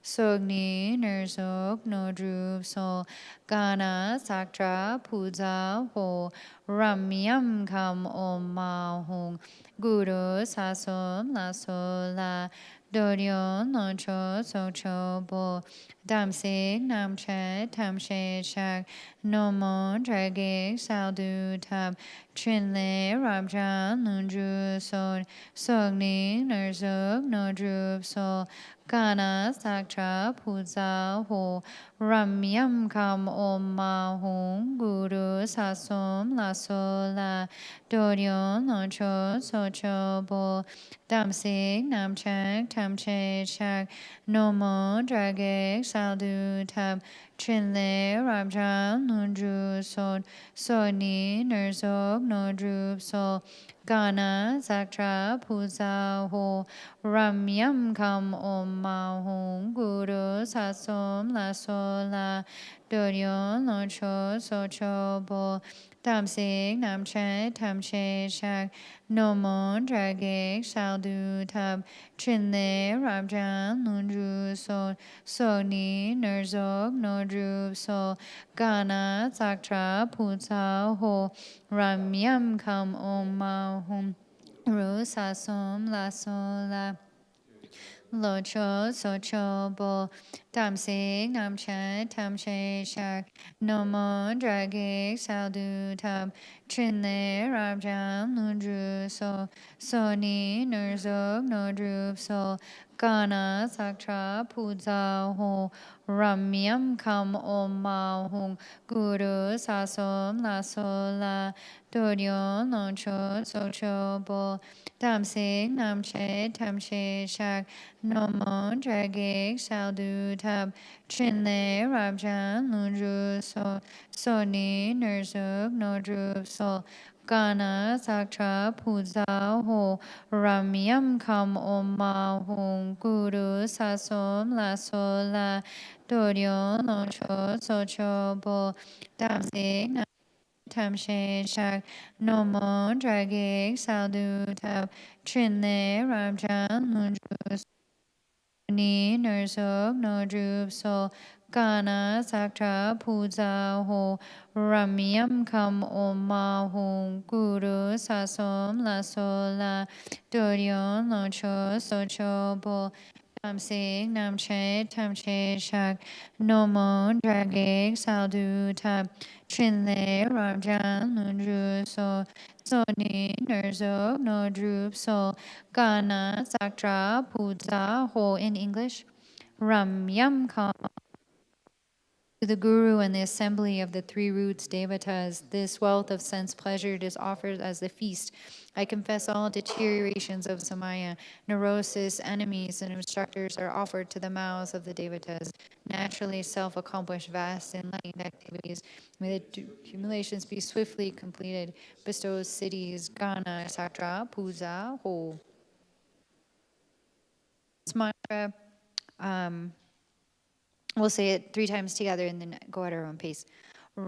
sogni nerzok no dru so gana saktra puza ho ram yam kam om ma hung guru sasom la so la doryon no cho so cho bo dam sig nam che tam she chak no mo dragik sal du tab trin le rab jan nun dru so sogni nerzok no drup so gana saktra puza ho ram yam kam om ma hung guru sasom la so la doryon no cho so cho bo dam sig nam chak tam che chak no mo dragik sal du tab trin le rab jan nun dru so sogni nerzok no drup so gana saktra puza ho ram yam kam om ma hung guru sasom la so la doryon no cho so cho bo tam sig nam che tam che chak no mo dragik shall do tab trin le rab jan nun dru so sogni nerzok no drup so gana saktra puza ho ram yam kam om ma hum ru sa som la so la lo cho so cho bo tam sig nam che tam che shak no mo dragik sal du tab trin le rab jam nun dru so ni nerzok no drup so gana saktra puza ho ram yam kam om ma hung guru sasom la so la doryon no cho so cho bo tam sig nam che tam che shak no mo dragik shall do tab trin le rab jan nun dru so ni nerzok no drup so gana saktra puza ho ram yam kam om ma hung guru sasom la so la doryon no cho so cho bo tam sig nam tam she shak no mo dragik sal du tab trin le rab jan nun dru ni nerzok no drup so gana saktra puza ho ram yam kam om ma hung guru sasom la so la doryon no cho so cho bo tam sig nam che tam che shak no mo dragik sal du tab trin le rab jan nun dru so ni nerzok no drup so gana saktra puja ho in English. Ram yam kam. To the Guru and the assembly of the three roots devatas, this wealth of sense pleasure is offered as the feast. I confess all deteriorations of samaya, neurosis, enemies, and obstructors are offered to the mouths of the devatas. Naturally self-accomplished, vast, enlightened activities. May the accumulations be swiftly completed. Bestows cities, Gana, Saktra, Puja, Ho. This mantra, we'll say it 3 times together and then go at our own pace.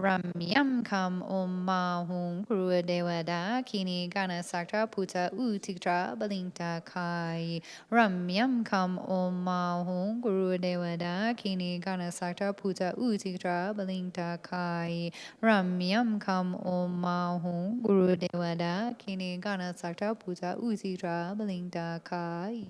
Ramyam kam om ma hum krua devada kini gana sakta puta utiktra balinta kai. Ramyam kam om ma hum krua devada kini gana sakta puta utiktra balinta kai. Ramyam kam om ma hum krua devada kini gana sakta puta utiktra balinta kai.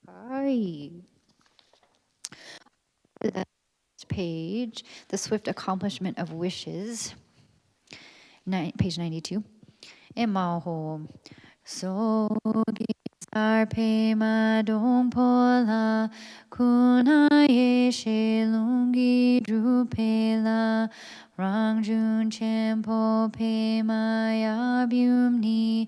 Kai. The page, the swift accomplishment of wishes, page 92. Emaho. So sarpe madong pola kunaye she lungi drupela rangjun chempo pe maya byumni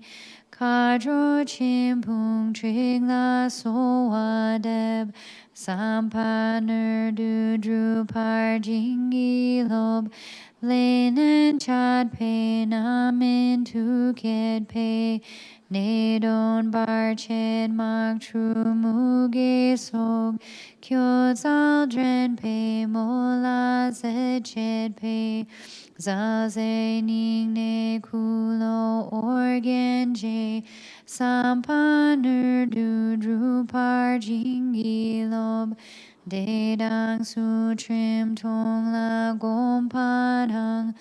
kadro chimpung trigla sowadeb sampaner du drupar jingi lob Lenen chad pe namin tu ket pe nedon bar ched mak tru muge sog kyo zal dren pe mola zed ched pe zaze ning ne kulo organ je sampanur du drupar jingi lob Dedang su trim tong la gom padang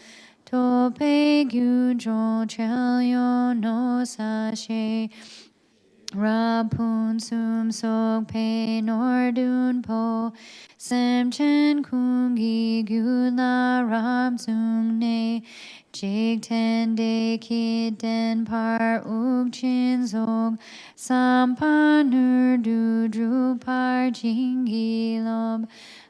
to pe gyu jo chel yo no sa she Rapun sum sok pe nor dun po Sem chen kungi gula ram sung ne. Jig ten de ki den par uk chin zog. Sampan nur du dru par jingi lob.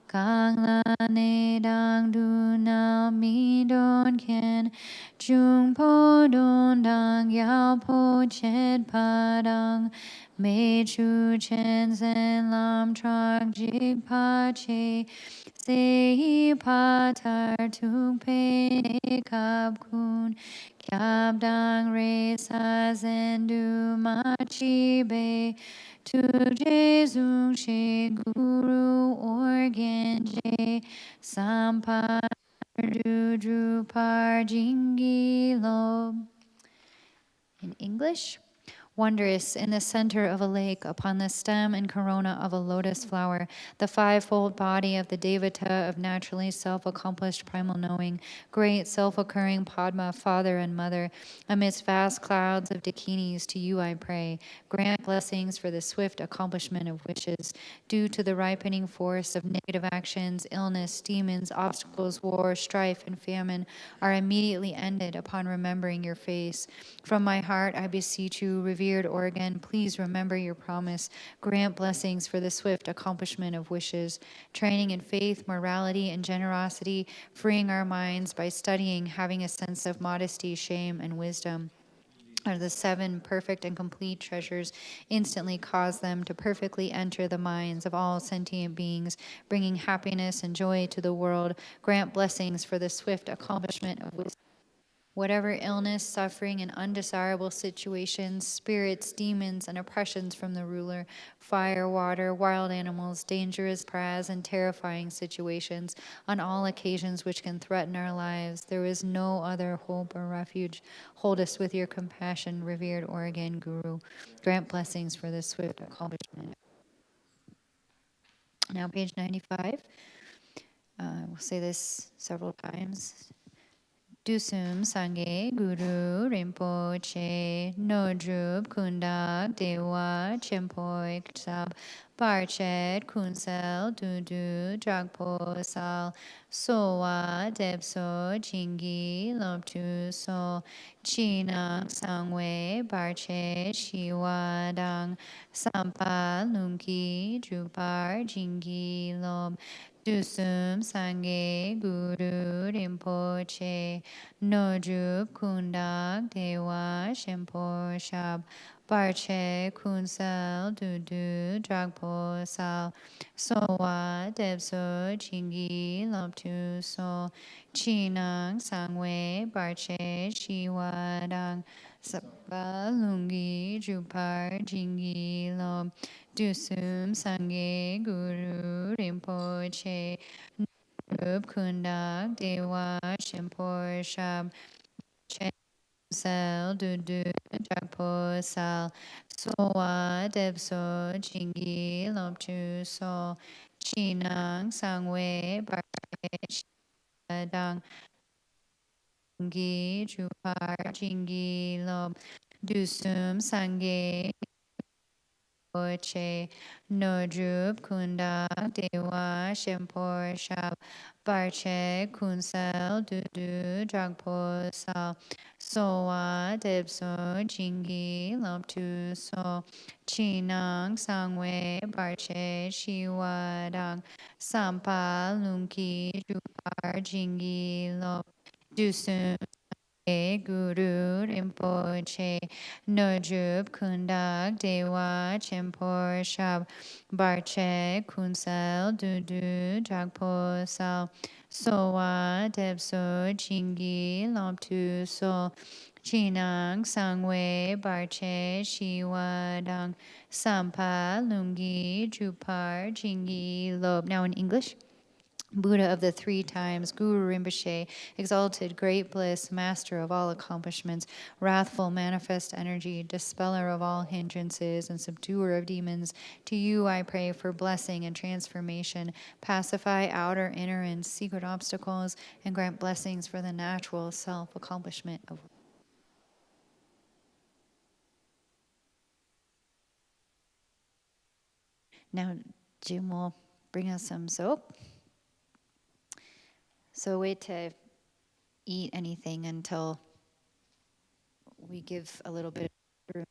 Kang la ne dang du nao mi don ken. Jung po don dang yao po chet padang. Mei chu chen sen lam trak jig pa che. Se pa tar tuk pe ne kap kun. Kyab dang re sa zen du ma chi be. Tu Jesu she guru organ je. Sampa du dru par jingi lo. In English, wondrous in the center of a lake, upon the stem and corona of a lotus flower, the fivefold body of the Devata of naturally self-accomplished primal knowing, great self-occurring Padma, father and mother, amidst vast clouds of Dakinis, to you I pray. Grant blessings for the swift accomplishment of wishes, due to the ripening force of negative actions, illness, demons, obstacles, war, strife, and famine are immediately ended upon remembering your face. From my heart, I beseech you, revered organ, please remember your promise. Grant blessings for the swift accomplishment of wishes, training in faith, morality, and generosity, freeing our minds by studying, having a sense of modesty, shame, and wisdom are the seven perfect and complete treasures. Instantly cause them to perfectly enter the minds of all sentient beings, bringing happiness and joy to the world. Grant blessings for the swift accomplishment of wisdom. Whatever illness, suffering, and undesirable situations, spirits, demons, and oppressions from the ruler, fire, water, wild animals, dangerous paths, and terrifying situations, on all occasions which can threaten our lives, there is no other hope or refuge. Hold us with your compassion, revered Oregon Guru. Grant blessings for this swift accomplishment. Now, page 95. We'll say this several times. Dusum Sangye Guru Rinpoche Nodrup Kundak Dewa Chempoik Sab Barchet Kunsel Dudu Dragpo Sal Sowa Debso Jingi Lobtu So China Sangwe Barchet Shiwa Dang Sampa Lunki Drupar Jingi Lob Dusum Sangye Guru Rinpoche Nodrup Kundak Dewa Shempo Shab Barche Kunsel Dudu Dragpo Sal Sowa Debso Chingi Lobtu So Chinang Sangwe Barche Shiwadang Sapa Lungi Drupar Jingi Lob Dusum Sangye Guru Rinpoche Rup Kundak Dewa Shempor Shab Chen Sel Dudu Jakpo Sal Sowa Debso Jingi Lobchu So Chinang Sangwe Barche Shadang Jingi Jupar Jingi Lob Dusum Sangye Che Nodrup Kunda Dewa Shempor Shab Barche Kunsel Dudu Dragpo Sal Sowa Debso Jingi Lobtu So Chinang Sangwe Barche Shiwadang Sampa Lunki Jupar Jingi Lob Dusum Guru Rinpoche Nodrup Kundak Dewa Chempor Shab Barche Kunsel Dudu Dragpo Sal Sowa Debso Chingi Lobtu So Chinang Sangwe Barche Shiwadang Sampa Lungi Drupar Jingi Lob. Now in English. Buddha of the three times, Guru Rinpoche, exalted great bliss, master of all accomplishments, wrathful manifest energy, dispeller of all hindrances, and subduer of demons, to you I pray for blessing and transformation, pacify outer, inner, and secret obstacles, and grant blessings for the natural self-accomplishment of. Now, Jim will bring us some soap. So wait to eat anything until we give a little bit of room.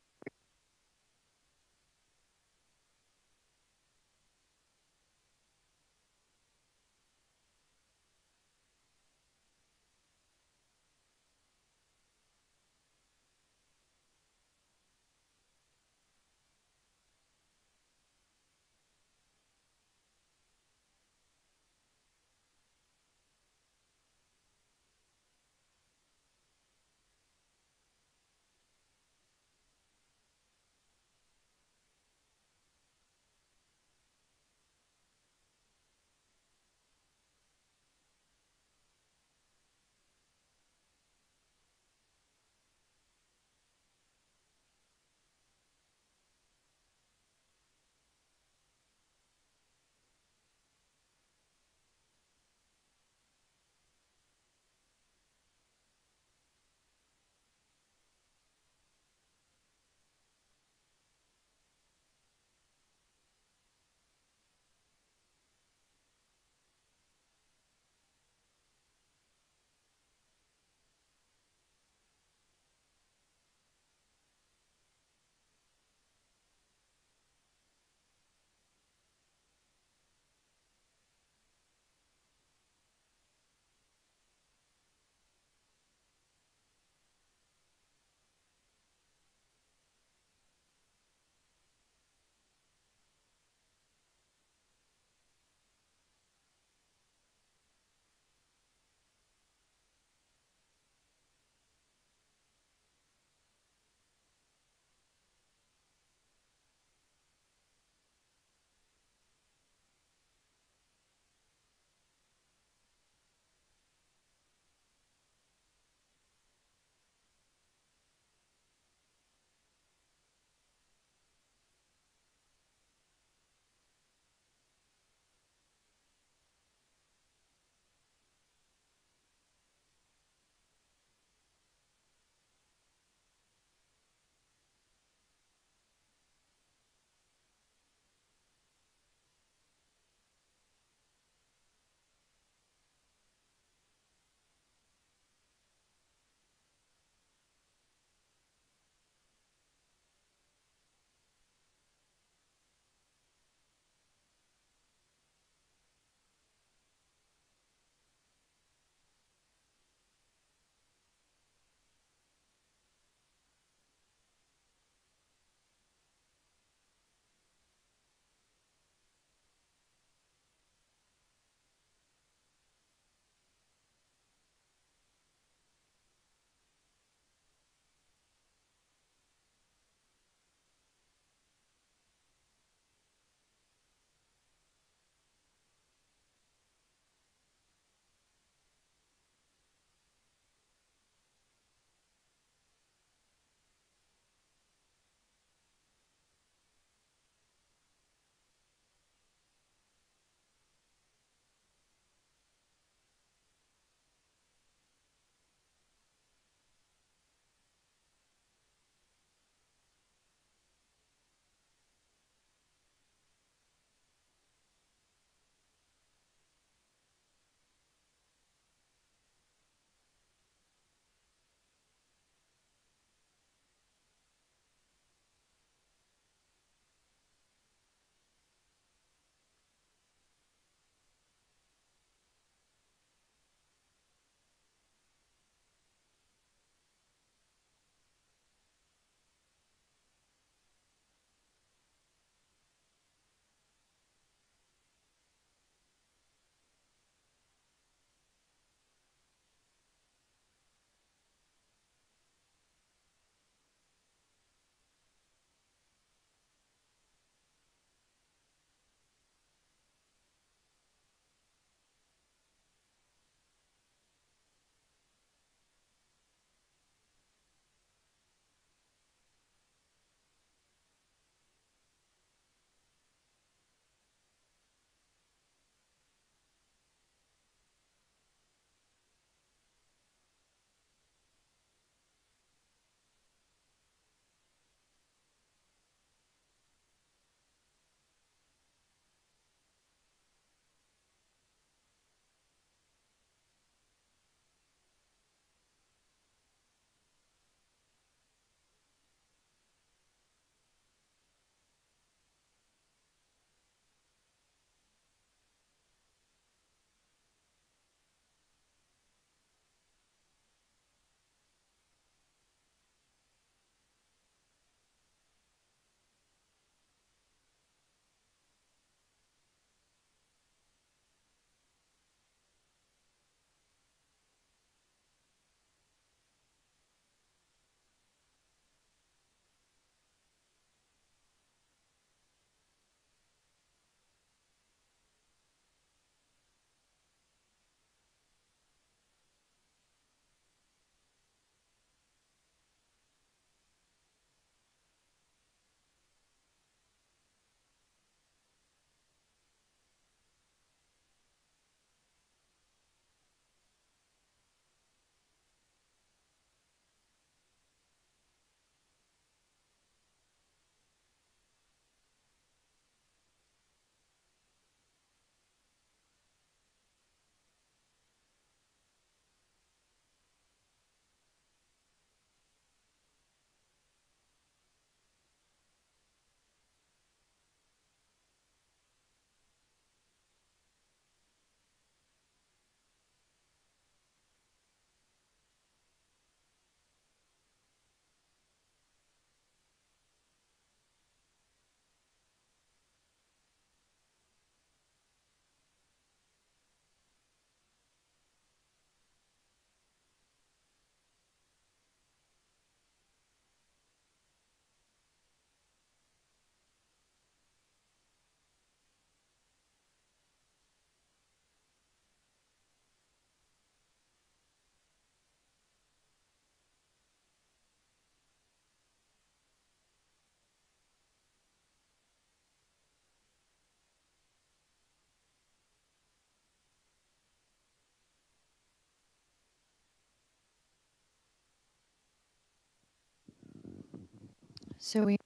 So we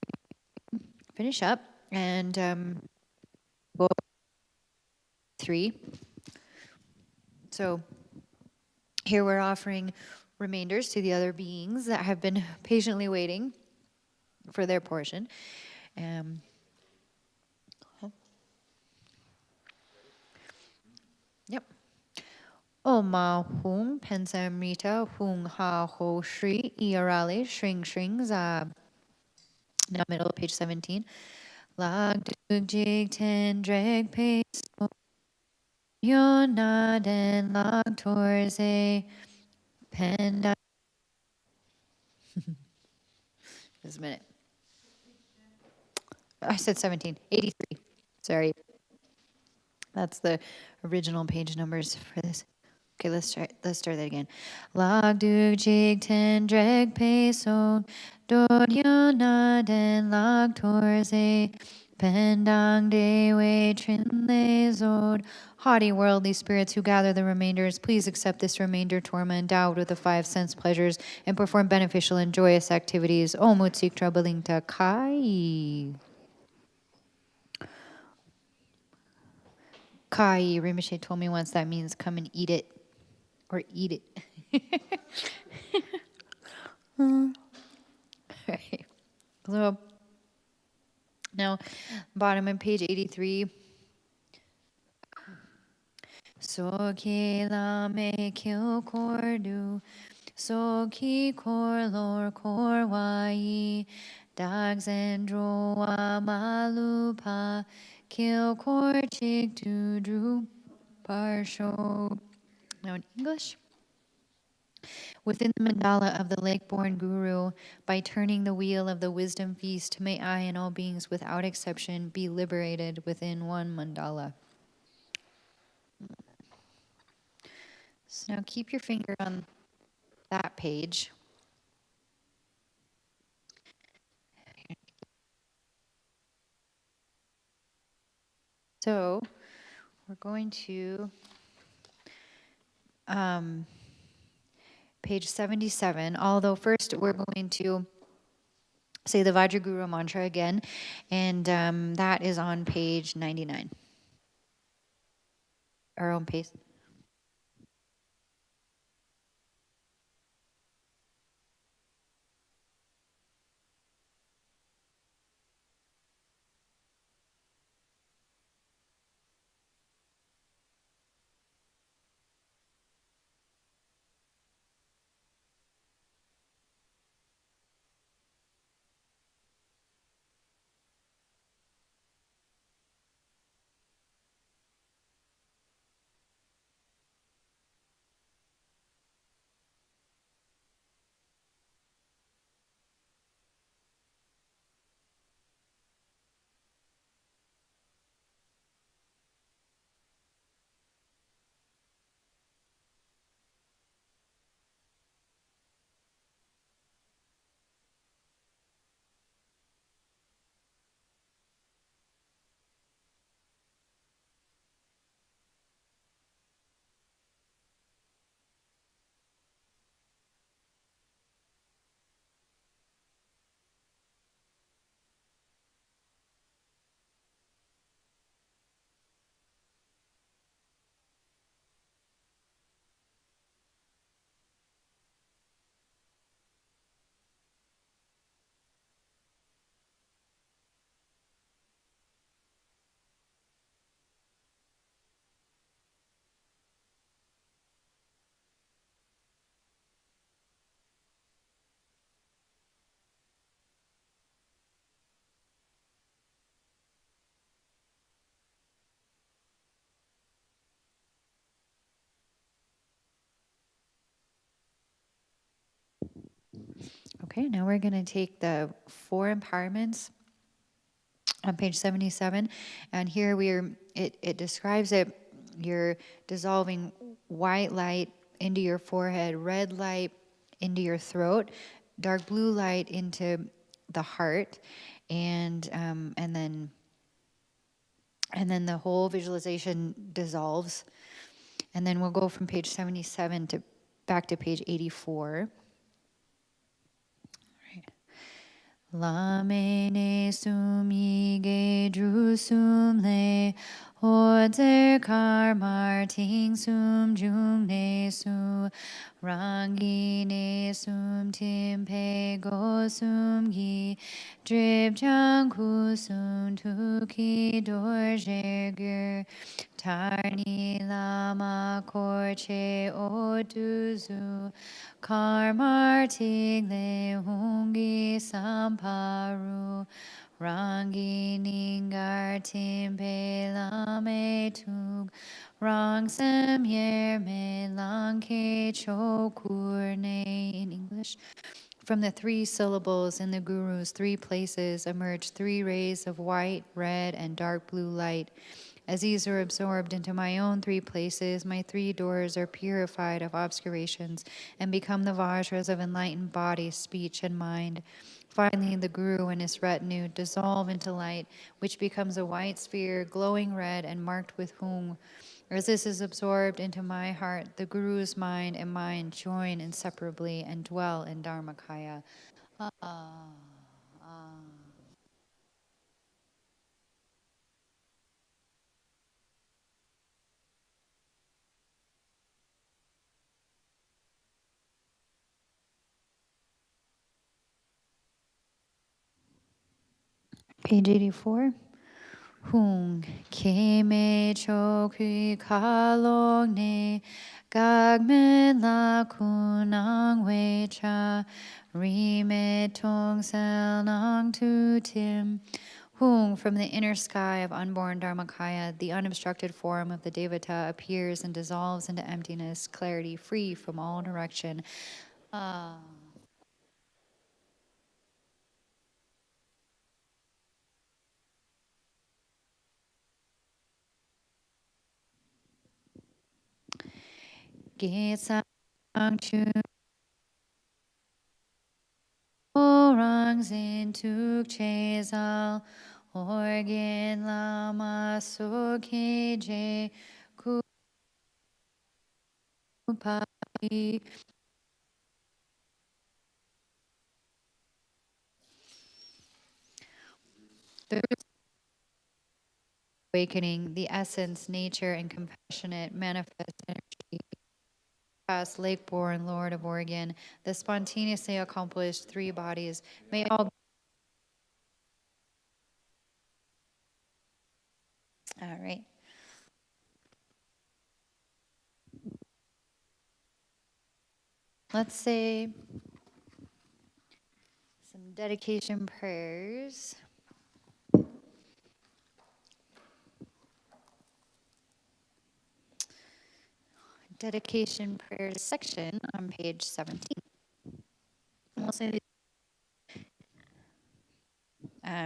finish up and go 3. So here we're offering remainders to the other beings that have been patiently waiting for their portion. Yep. Oma hung pensamrita hung ha ho shri iarale shring shring za. Now middle of page 17. Lag dug jig ten drag pace yonad and lag torze penda. Just a minute. I said 17. 83. Sorry. That's the original page numbers for this. Okay, let's start that again. Lag dug jig ten drag peso dod yana den lag torze pendang de wei trin le zod. Haughty worldly spirits who gather the remainders, please accept this remainder torma endowed with the 5 sense pleasures and perform beneficial and joyous activities. Om Utsik Trabalingta Kai. Kai, Rinpoche told me once that means come and eat it. Or eat it. Right. So now, bottom of page 83. So ki la me kil kordu, so ki kor lor kor wai, dags and droa malupa, kil kor chik tu dru parsho. Now in English. Within the mandala of the lake-born guru, by turning the wheel of the wisdom feast, may I and all beings without exception be liberated within one mandala. So now keep your finger on that page. So we're going to page 77, although first we're going to say the Vajraguru mantra again, and that is on page 99. Our own pace. Okay, now we're going to take the 4 empowerments on page 77, and here it describes it. You're dissolving white light into your forehead, red light into your throat, dark blue light into the heart, and then the whole visualization dissolves, and then we'll go from page 77 to back to page 84. Lame ne sum yige dru sum le Hodzer kar marting sum jung ne su Rangi ne sum tim pe go sum gi Drip chang ku sum tu ki dor ger Tarni lama korche o duzu Karmar tigle hungi samparu Rangi ningar timpe lame tug Rang sem yer me langke chokurne in English. From the three syllables in the Guru's three places emerge three rays of white, red, and dark blue light. As these are absorbed into my own three places, my three doors are purified of obscurations and become the vajras of enlightened body, speech, and mind. Finally, the Guru and his retinue dissolve into light, which becomes a white sphere, glowing red and marked with hung. As this is absorbed into my heart, the Guru's mind and mine join inseparably and dwell in Dharmakaya. Ah, ah. Page 84. Hung keme chokui kalong ne gagmen la kunang wei cha rime tong sel nang tu tim. Hung, from the inner sky of unborn Dharmakaya, the unobstructed form of the Devata appears and dissolves into emptiness, clarity, free from all direction. Ah. Gesang chu orang zin tuk chezal organ lama soke je kupai. The awakening, the essence, nature, and compassionate manifest energy, past lake-born Lord of Oregon, the spontaneously accomplished three bodies, may all. All right. Let's say some dedication prayers. Dedication prayers section on page 17. We'll say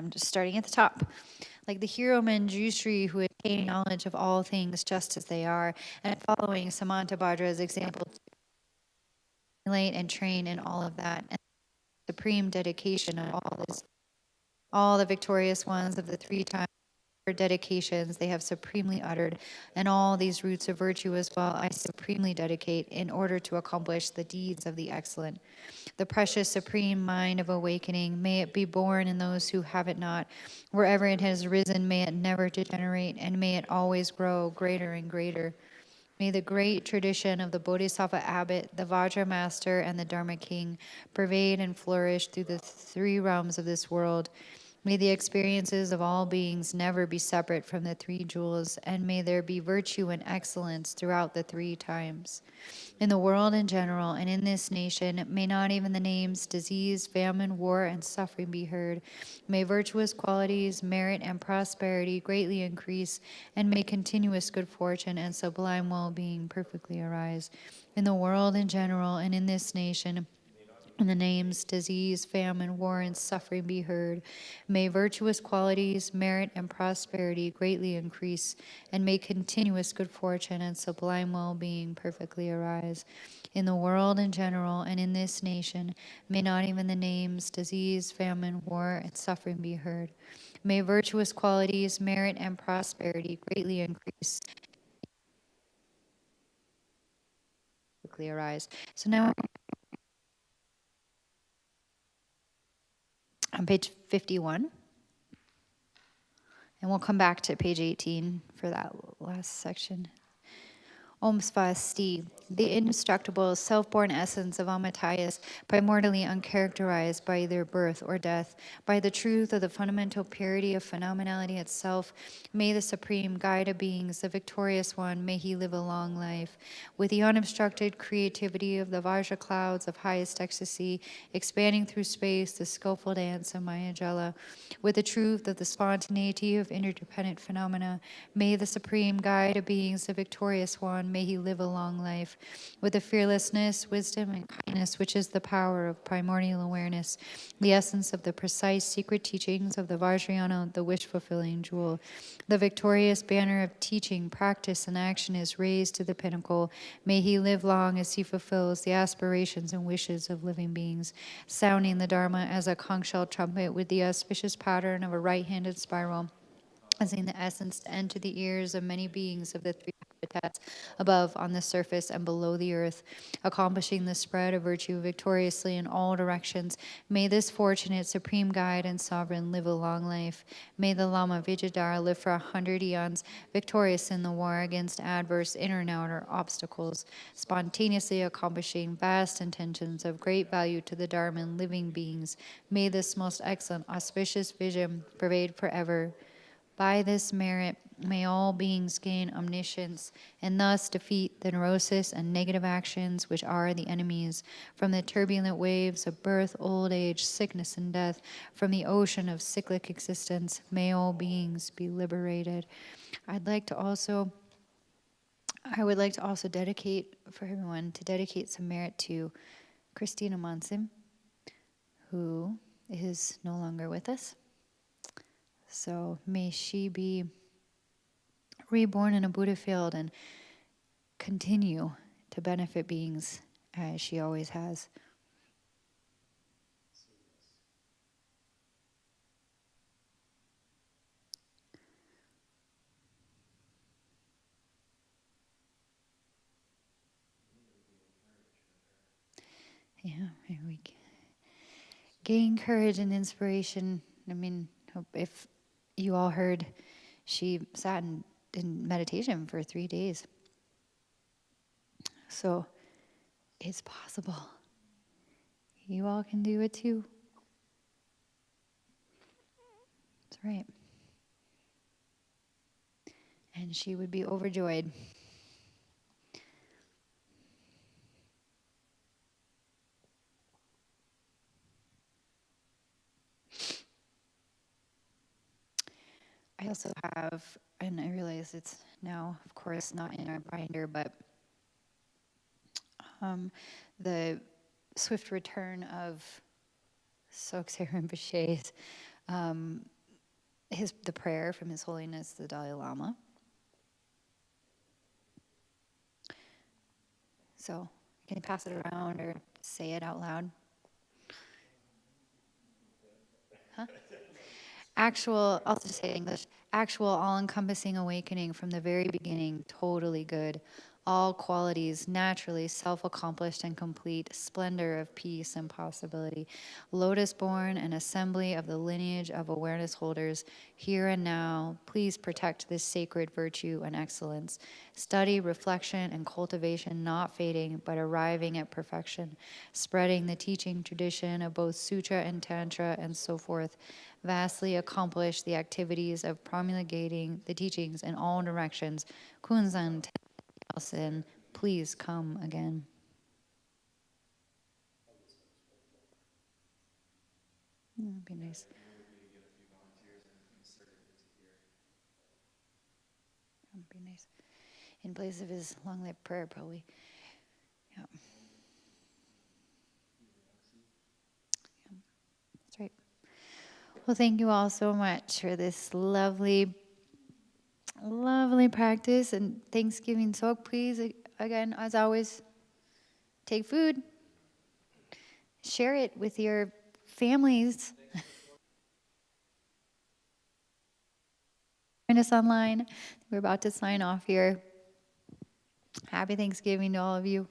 just starting at the top. Like the hero Manjushri who attained knowledge of all things just as they are, and following Samantabhadra's example to emulate and train in all of that, and supreme dedication of all the victorious ones of the three times dedications they have supremely uttered, and all these roots of virtue as well I supremely dedicate in order to accomplish the deeds of the excellent. The precious supreme mind of awakening, may it be born in those who have it not. Wherever it has risen, may it never degenerate, and may it always grow greater and greater. May the great tradition of the Bodhisattva abbot, the Vajra master, and the Dharma king pervade and flourish through the three realms of this world. May the experiences of all beings never be separate from the three jewels, and may there be virtue and excellence throughout the three times. In the world in general, and in this nation, may not even the names disease, famine, war, and suffering be heard. May virtuous qualities, merit, and prosperity greatly increase, and may continuous good fortune and sublime well-being perfectly arise. In the world in general, and in this nation, and the names disease, famine, war, and suffering be heard. May virtuous qualities, merit, and prosperity greatly increase, and may continuous good fortune and sublime well-being perfectly arise. In the world in general, and in this nation, may not even the names disease, famine, war, and suffering be heard. May virtuous qualities, merit, and prosperity greatly increase, quickly arise. So now on page 51. And we'll come back to page 18 for that last section. Om Svasti, the indestructible, self-born essence of Amitayas, primordially uncharacterized by either birth or death, by the truth of the fundamental purity of phenomenality itself, may the supreme guide of beings, the victorious one, may he live a long life. With the unobstructed creativity of the Vajra clouds of highest ecstasy, expanding through space the skillful dance of Mayajala, with the truth of the spontaneity of interdependent phenomena, may the supreme guide of beings, the victorious one, may he live a long life. With the fearlessness, wisdom, and kindness, which is the power of primordial awareness, the essence of the precise secret teachings of the Vajrayana, the wish-fulfilling jewel. The victorious banner of teaching, practice, and action is raised to the pinnacle. May he live long as he fulfills the aspirations and wishes of living beings, sounding the Dharma as a conch shell trumpet with the auspicious pattern of a right-handed spiral, causing the essence to enter the ears of many beings of the three habitats above, on the surface, and below the earth, accomplishing the spread of virtue victoriously in all directions. May this fortunate supreme guide and sovereign live a long life. May the Lama Vijayadhara live for 100 eons, victorious in the war against adverse inner and outer obstacles, spontaneously accomplishing vast intentions of great value to the Dharma and living beings. May this most excellent, auspicious vision pervade forever. By this merit, may all beings gain omniscience, and thus defeat the neurosis and negative actions which are the enemies. From the turbulent waves of birth, old age, sickness, and death, from the ocean of cyclic existence, may all beings be liberated. I would like to also dedicate, for everyone, to dedicate some merit to Christina Monson, who is no longer with us. So may she be reborn in a Buddha field and continue to benefit beings as she always has. Yeah, and we gain courage and inspiration. I mean, if you all heard, she sat in meditation for 3 days. So it's possible. You all can do it too. That's right. And she would be overjoyed. I also have, and I realize it's now, of course, not in our binder, but the swift return of Tsok Rinpoche's, the prayer from His Holiness the Dalai Lama. So, can you pass it around or say it out loud? Huh? I'll just say it in English, actual all-encompassing awakening from the very beginning, totally good. All qualities naturally self-accomplished and complete, splendor of peace and possibility. Lotus-born, an assembly of the lineage of awareness holders, here and now, please protect this sacred virtue and excellence. Study, reflection, and cultivation not fading, but arriving at perfection. Spreading the teaching tradition of both Sutra and Tantra and so forth. Vastly accomplish the activities of promulgating the teachings in all directions. Kunzan Nelson, please come again. That'd be nice. That'd be nice. In place of his long life prayer, probably. Yeah. That's right. Well, thank you all so much for this lovely practice and Thanksgiving Tsok. Please, again, as always, take food, share it with your families. Join us online. We're about to sign off here. Happy Thanksgiving to all of you.